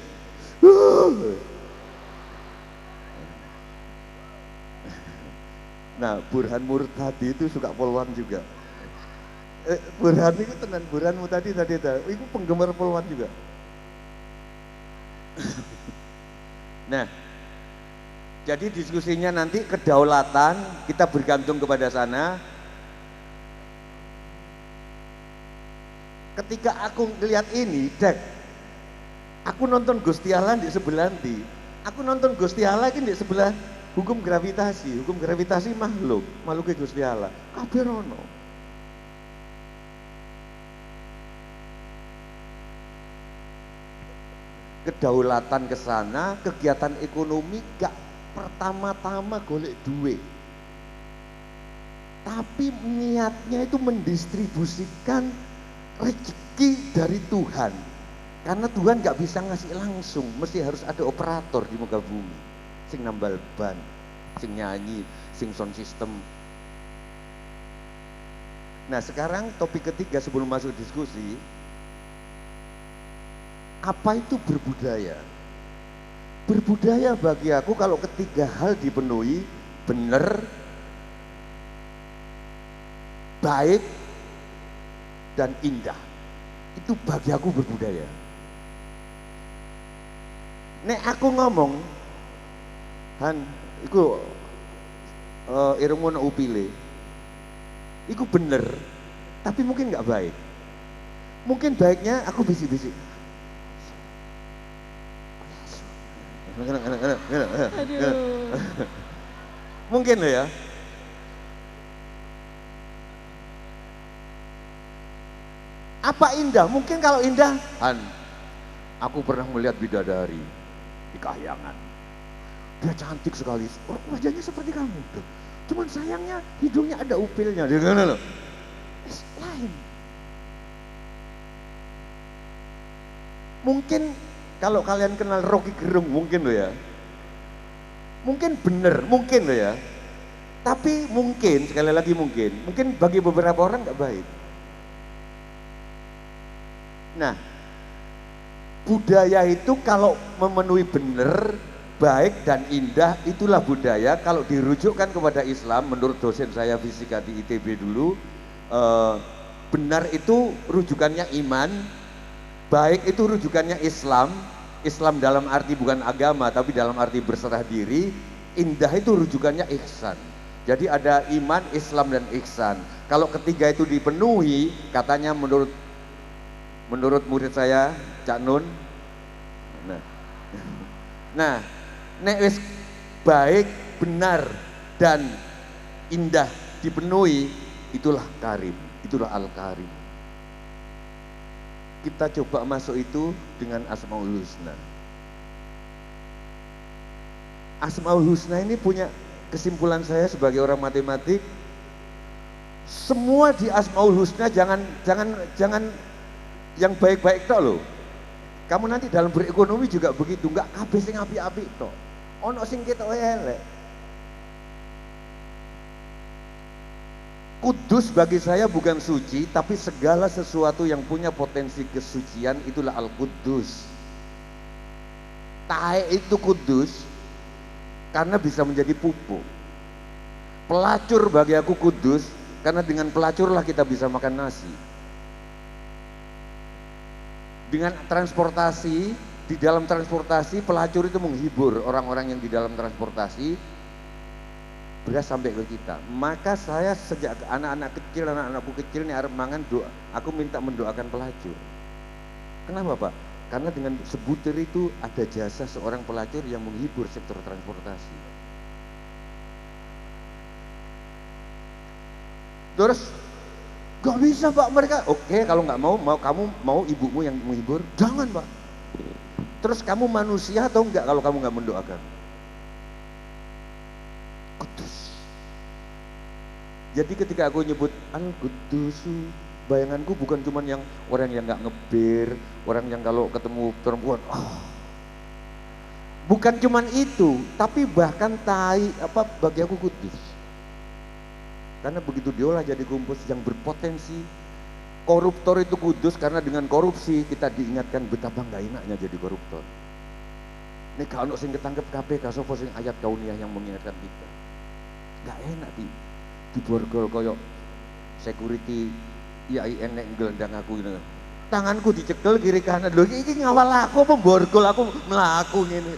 Nah, Burhan Murtadi itu suka polwan juga. Burhan itu tenan, Burhanmu tadi itu penggemar polwan juga. Nah, jadi diskusinya nanti kedaulatan kita bergantung kepada sana. Ketika aku ngelihat ini, Dek, aku nonton Gusti Allah di sebelah nanti. Aku nonton Gusti Allah ini di sebelah hukum gravitasi. Hukum gravitasi makhluknya Gusti Allah. Kabeh rono. Kedaulatan ke sana, kegiatan ekonomi gak pertama-tama golek duit. Tapi niatnya itu mendistribusikan rezeki dari Tuhan. Karena Tuhan gak bisa ngasih langsung, mesti harus ada operator di muka bumi. Sing nambal ban, sing nyanyi, sing sound system. Nah sekarang topik ketiga sebelum masuk diskusi, apa itu berbudaya? Berbudaya bagi aku kalau ketiga hal dipenuhi, benar, baik, dan indah. Itu bagi aku berbudaya. Nek aku ngomong, Han, iku irungmu nak upile, iku bener, tapi mungkin nggak baik. Mungkin baiknya aku bisik-bisik. Aduh. Mungkin loh ya. Apa indah? Mungkin kalau indah, Han, aku pernah melihat bidadari di kahyangan. Dia cantik sekali, wajahnya seperti kamu tuh. Cuman sayangnya hidungnya ada upilnya, dia gimana loh? Lain. Mungkin kalau kalian kenal Rocky Gerung, mungkin loh ya. Mungkin bener, mungkin loh ya. Tapi mungkin, sekali lagi mungkin bagi beberapa orang nggak baik. Nah, budaya itu kalau memenuhi benar, baik dan indah, itulah budaya. Kalau dirujukkan kepada Islam, menurut dosen saya fisika di ITB dulu, benar itu rujukannya iman, baik itu rujukannya Islam. Islam dalam arti bukan agama, tapi dalam arti berserah diri. Indah itu rujukannya ihsan. Jadi ada iman, Islam, dan ihsan. Kalau ketiga itu dipenuhi, katanya menurut murid saya, Cak Nun. Nah, nek wis baik, benar, dan indah dipenuhi, itulah karim, itulah al-karim. Kita coba masuk itu dengan Asmaul Husna. Asmaul Husna ini punya kesimpulan saya sebagai orang matematik. Semua di Asmaul Husna jangan yang baik-baik tok loh. Kamu nanti dalam berekonomi juga begitu, enggak kabeh sing apik-apik tok. Ono sing ketok elek. Kudus bagi saya bukan suci, tapi segala sesuatu yang punya potensi kesucian itulah Al-Kudus. Tahe itu kudus karena bisa menjadi pupuk. Pelacur bagi aku kudus karena dengan pelacurlah kita bisa makan nasi. Dengan transportasi di dalam transportasi pelacur itu menghibur orang-orang yang di dalam transportasi, beras sampai ke kita. Maka saya sejak anak-anakku kecil nih arep mangan doa, aku minta mendoakan pelacur. Kenapa Pak? Karena dengan sebutir itu ada jasa seorang pelacur yang menghibur sektor transportasi. Terus gak bisa Pak mereka. Oke, kalau nggak mau kamu mau ibumu yang menghibur? Jangan Pak. Terus kamu manusia atau enggak kalau kamu nggak mendoakan? Kudus. Jadi ketika aku nyebut Al-Qudusu, bayanganku bukan cuman yang orang yang nggak ngebir, orang yang kalau ketemu perempuan, bukan cuman itu, tapi bahkan bagi aku kudus. Karena begitu diolah jadi kumpus yang berpotensi. Koruptor itu kudus karena dengan korupsi kita diingatkan betapa nggak enaknya jadi koruptor. Ini kalau sing ketangkep KPK, sopo sing ayat kauniyah yang mengingatkan kita. Nggak enak di borgol koyok security IAI enek gelendang aku ini. Tanganku dicekel kiri kanan, lho ini ngawal aku apa borgol aku melaku ini.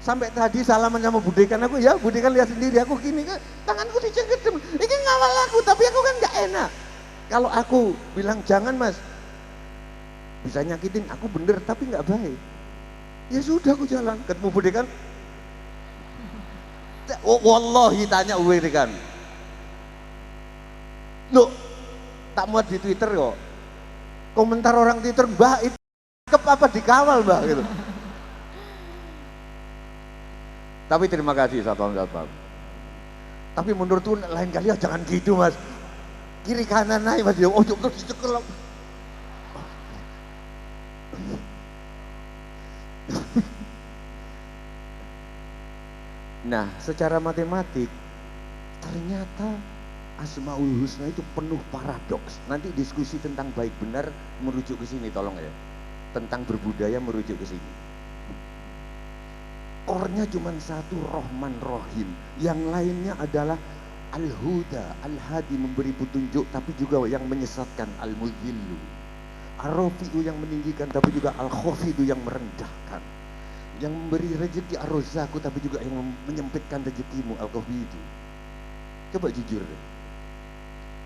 Sampai tadi salaman sama Budekan aku, ya Budekan lihat sendiri aku gini kan, tanganku dicekel, ini ngawal aku tapi aku kan nggak enak. Kalau aku bilang jangan mas, bisa nyakitin aku bener tapi nggak baik. Ya sudah aku jalan, ketemu Budekan, wallahi tanya Budekan, loh tak muat di Twitter kok, komentar orang Twitter mbak itu apa dikawal mbak gitu. Tapi terima kasih Satpam. Tapi menurutku lain kali ya jangan gitu mas. Kiri kanan naik mas, terus dicekel. Nah, secara matematik ternyata Asmaul Husna itu penuh paradoks. Nanti diskusi tentang baik benar merujuk ke sini tolong ya. Tentang berbudaya merujuk ke sini. Core-nya cuma satu, Rohman Rohim. Yang lainnya adalah Al-Huda, Al-Hadi memberi petunjuk tapi juga yang menyesatkan, Al-Mudhillu. Ar-Rafi'u yang meninggikan tapi juga Al-Khafidu yang merendahkan. Yang memberi rezeki Ar-Razzaku tapi juga yang menyempitkan rezekimu, Al-Qabidu. Coba jujur deh.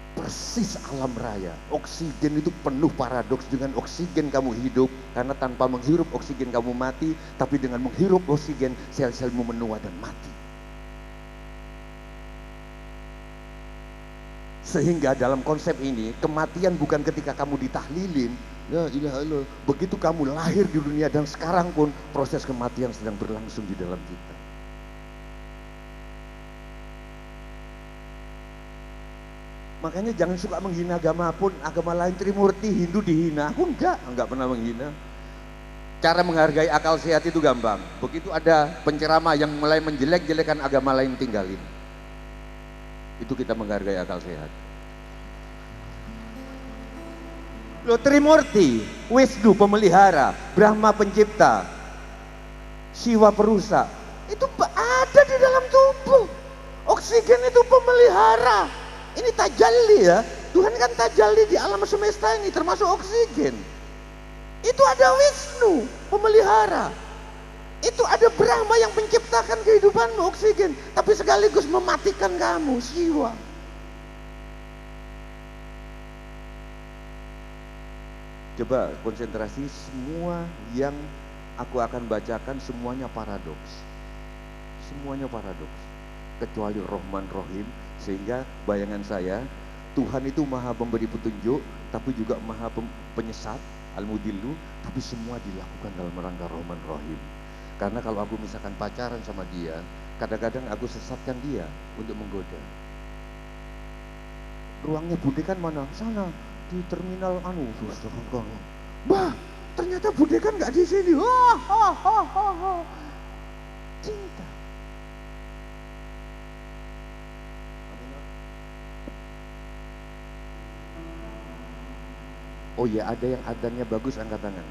Persis alam raya, oksigen itu penuh paradoks. Dengan oksigen kamu hidup, karena tanpa menghirup oksigen kamu mati, tapi dengan menghirup oksigen sel-selmu menua dan mati. Sehingga dalam konsep ini kematian bukan ketika kamu ditahlilin, ya ilaha illallah, begitu kamu lahir di dunia dan sekarang pun proses kematian sedang berlangsung di dalam kita. Makanya jangan suka menghina agama pun, agama lain Trimurti, Hindu dihina. Aku enggak pernah menghina. Cara menghargai akal sehat itu gampang. Begitu ada penceramah yang mulai menjelek-jelekan agama lain, tinggalin. Itu kita menghargai akal sehat. Loh Trimurti, Wisnu pemelihara, Brahma pencipta, Siwa perusak, itu ada di dalam tubuh. Oksigen itu pemelihara. Ini tajalli ya, Tuhan kan tajalli di alam semesta ini termasuk oksigen. Itu ada Wisnu, pemelihara. Itu ada Brahma yang menciptakan kehidupanmu, oksigen. Tapi sekaligus mematikan kamu, Siwa. Coba konsentrasi, semua yang aku akan bacakan semuanya paradoks. Semuanya paradoks. Kecuali Rohman Rohim. Sehingga bayangan saya, Tuhan itu maha pemberi petunjuk, tapi juga maha penyesat, Al-Mudhillu, tapi semua dilakukan dalam rangka Rohman Rohim. Karena kalau aku misalkan pacaran sama dia, kadang-kadang aku sesatkan dia untuk menggoda. Ruangnya Budekan mana? Sana, di terminal Bah, ternyata Budekan nggak di sini. Cinta. Oh iya, ada yang adanya bagus angkat tangan.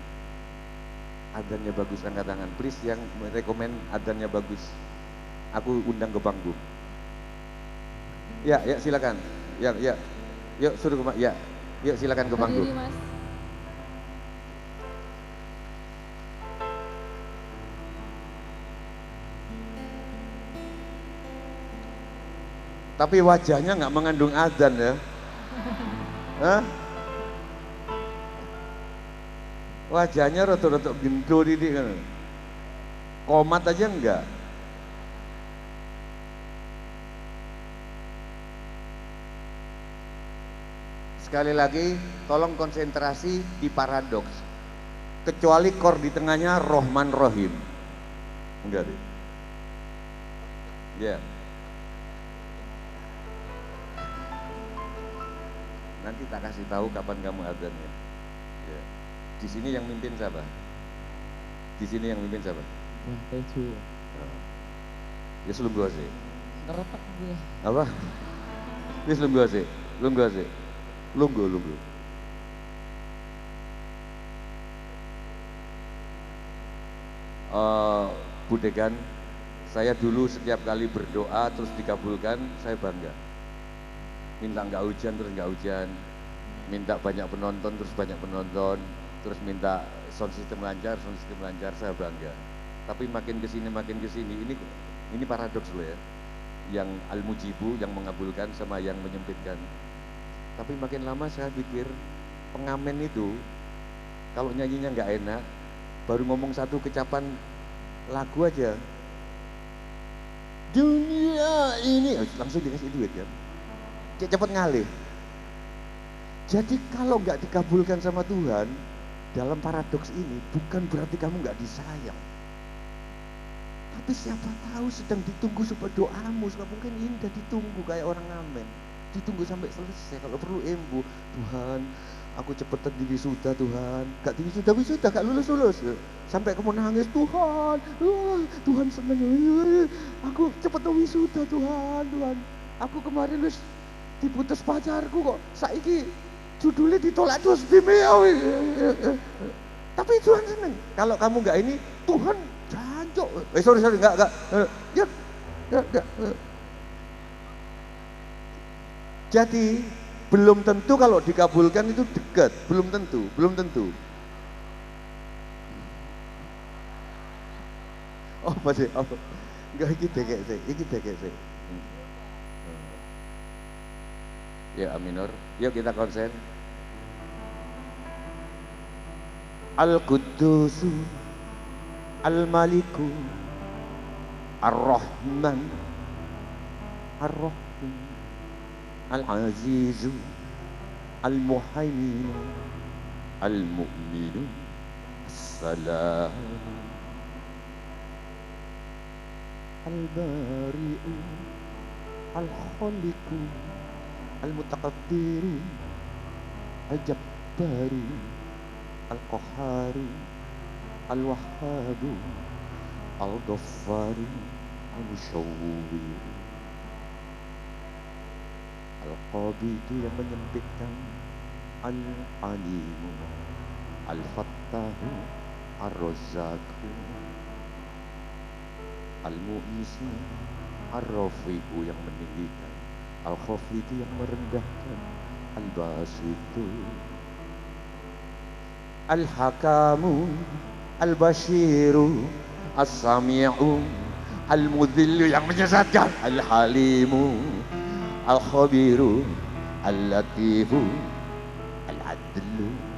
Adanya bagus angkat tangan. Please yang merekomen adanya bagus. Aku undang ke panggung. Ya silakan. Ya. Yuk suruh ke ya. Yuk silakan ke panggung. Berdiri, Mas. Tapi wajahnya nggak mengandung adzan ya. Hah? Wajahnya rotok-rotok gendut ini kan. Komat aja enggak. Sekali lagi, tolong konsentrasi di paradoks. Kecuali kor di tengahnya Rohman Rohim. Enggak deh. Ya. Nanti tak kasih tahu kapan kamu adzannya. Ya. Di sini yang mimpin siapa? Di sini yang mimpin siapa? Wah, keju. Ya selungguh sih. Ngeretak gue. Apa? Ya selungguh sih. Lungguh sih. Lungguh. Budekan, saya dulu setiap kali berdoa terus dikabulkan, saya bangga. Minta nggak hujan terus nggak hujan, minta banyak penonton terus banyak penonton, terus minta sound system lancar, saya bangga. Tapi makin kesini, ini paradoks loh ya. Yang al-mujibu, yang mengabulkan sama yang menyempitkan. Tapi makin lama saya pikir pengamen itu kalau nyanyinya nggak enak, baru ngomong satu kecapan lagu aja, dunia ini langsung dikasih duit kan, cepet ngalih. Jadi kalau nggak dikabulkan sama Tuhan dalam paradoks ini, bukan berarti kamu nggak disayang, tapi siapa tahu sedang ditunggu supaya doamu. Sebab mungkin ini udah ditunggu kayak orang ngamen, ditunggu sampai selesai. Kalau perlu embu, Tuhan aku cepetan di wisuda Tuhan, gak di wisuda gak lulus sampai kamu nangis, Tuhan Tuhan seneng, aku cepetan wisuda Tuhan, aku kemarin wis diputus pacarku kok saiki judulnya ditolak terus Vimeo. Tapi Tuhan seneng. Kalau kamu gak ini, Tuhan jancok. Sorry enggak. Ya. Jadi belum tentu kalau dikabulkan itu dekat, belum tentu. Oh masih, enggak, iki dekek sih. Ya aminor, yuk kita konsen. Al-Quddusu Al-Maliku Ar-Rahman Ar-Rahim Al-Azizu Al-Muhaimin Al-Mu'minu As-Salam Al-Bari'u Al-Khaliqu Al-Mutakabbiru Al-Jabbaru Al-Qahharu Al-Wahhabu Al-Ghaffaru Al-Musyawwiru Al-Qabidu yang menyempitkan, Al-Alimu Al-Fattahu Ar-Razzaku Al-Mu'isu Ar-Rafi'u yang meninggikan, Al-Khafidu yang merendahkan, Al-Basitu Al-Hakamu Al-Bashiru As-Sami'u Al-Mudhillu yang menyesatkan, Al-Halimu Al-Khabiru Al-Latifu Al-Adlu.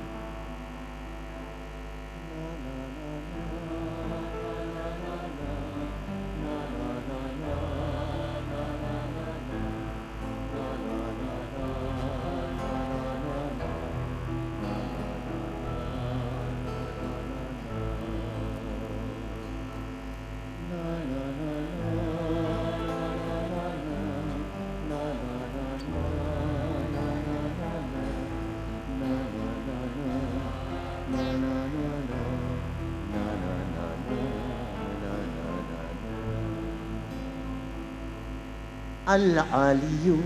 Al-Aliyu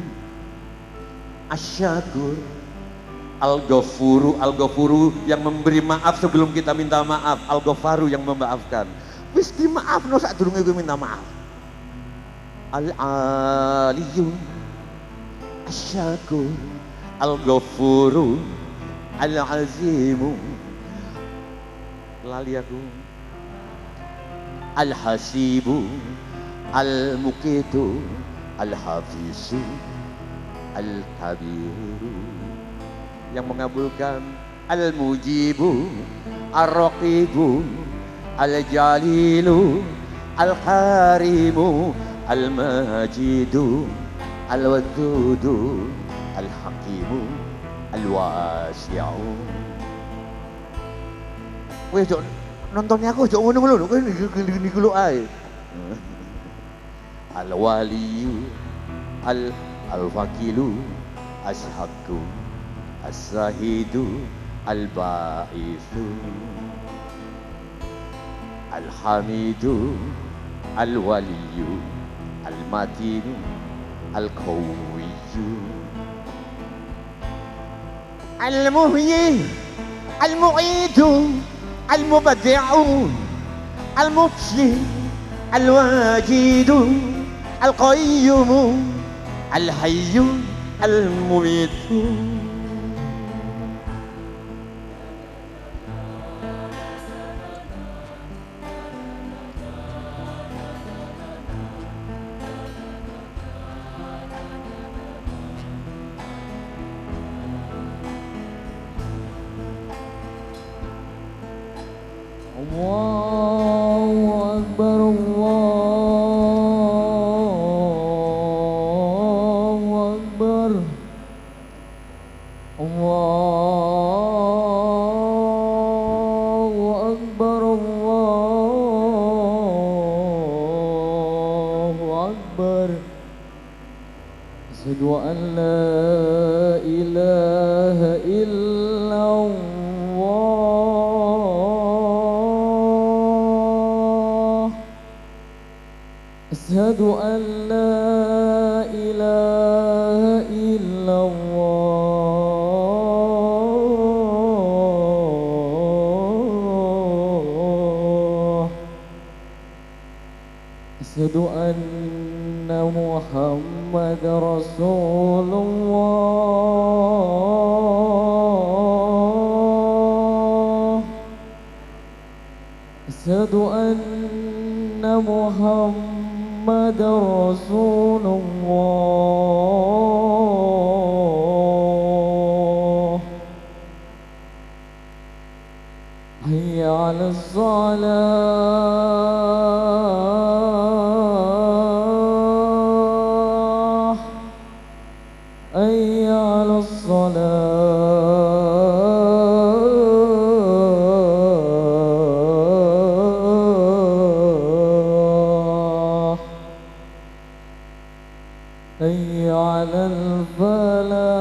Asyakur Al-Ghafuru, Al-Ghafuru yang memberi maaf sebelum kita minta maaf, Al-Ghafaru yang memaafkan. Wis di maaf no sak durunge kowe minta maaf. Al-Aliyu Asyakur Al-Ghafuru Al-Azimu, lali aku, Al-Hasibu Al-Muqitu Al-Hafizu Al-Kabiru, yang mengabulkan Al-Mujibu Ar-Raqibu Al-Jalilu Al-Karimu Al-Majidu Al-Wadudu Al-Hakimu Al-Wasi'u. Weh, jok nontonnya aku jok ngono-ngono kowe niku lho ae. Al-Waliyu Al-Wakilu As-Haqqu As-Sahidu Al-Ba'ithu Al-Hamidu Al-Waliyu Al-Matinu Al-Qawiyyu Al-Muhyi Al-Mu'idu Al-Mubaddi'u Al-Mufsih Al-Wajidu Al-Qayyumu Al-Hayyu Al-Mumitu. Allahu Akbar, Allahu Akbar, Allahu Akbar, Allahu Akbar. Asyhadu an la ilaha illallah. أشهد أن لا إله إلا الله. أشهد أن محمد رسول الله. أشهد أن محمد رسول الله. حي على الصلاة، حي على الصلاة، حي على الفلاح،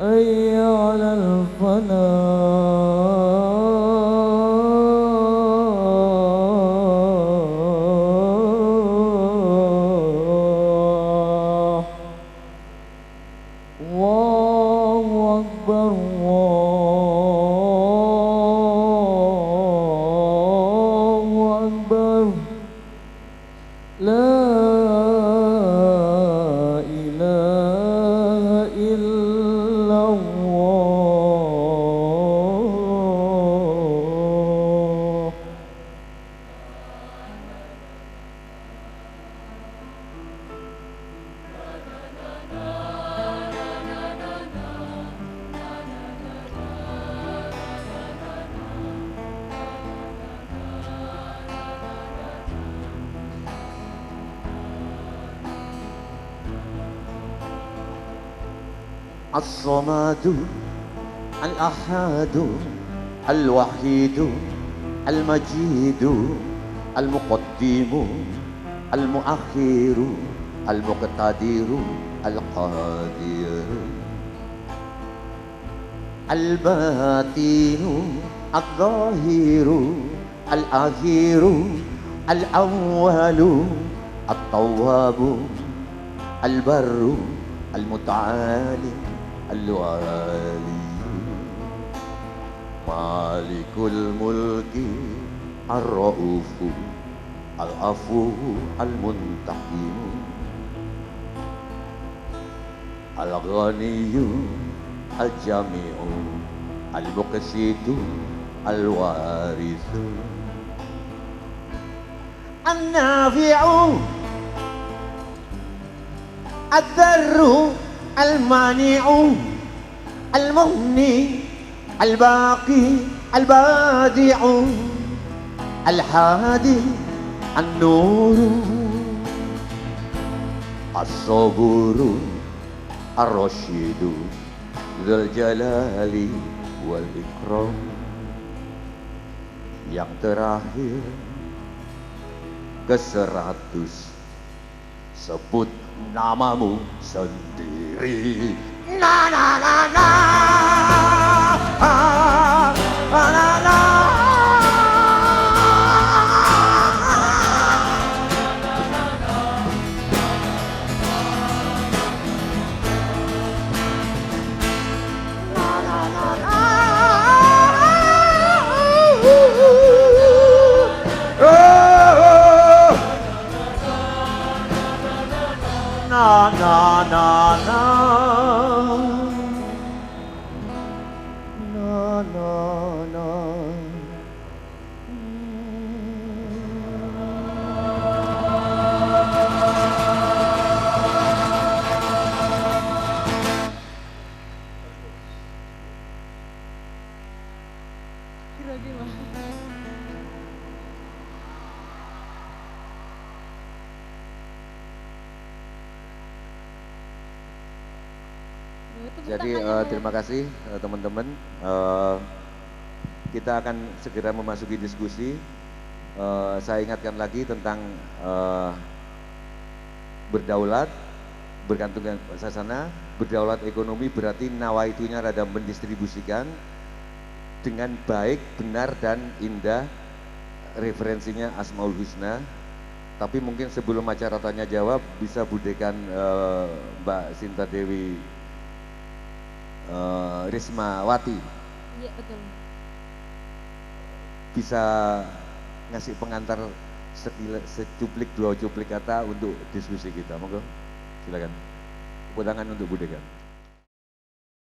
حي على الفلاح. الله أكبر، الله أكبر. لا إله إلا الله. الصمد الأحد الوحيد المجيد المقدم المؤخر المقتدر القادر الباطن الظاهر الأخير الأول التواب البر المتعالي الوالي مالك الملك الرؤوف العفو المنتقم الغني الجميع المقسط الوارث النافع الذر المانع المغني الباقي البادع الحادي النور الصبور الرشيد ذو الجلال والإكرام. Yang terakhir ke-100, sebut namamu sendiri. na na na na na na na. Na na na na na na na. Grogi banget. Tepuk Jadi tangannya dulu. terima kasih teman-teman. Kita akan segera memasuki diskusi. Saya ingatkan lagi tentang berdaulat, bergantung dengan sasana. Berdaulat ekonomi berarti nawaitunya rada mendistribusikan dengan baik, benar dan indah. Referensinya Asmaul Husna. Tapi mungkin sebelum acara tanya jawab bisa budekan Mbak Sinta Dewi Rismawati Iya betul. bisa ngasih pengantar secuplik dua cuplik kata untuk diskusi kita. Monggo silakan. Tepuk tangan untuk Budeka.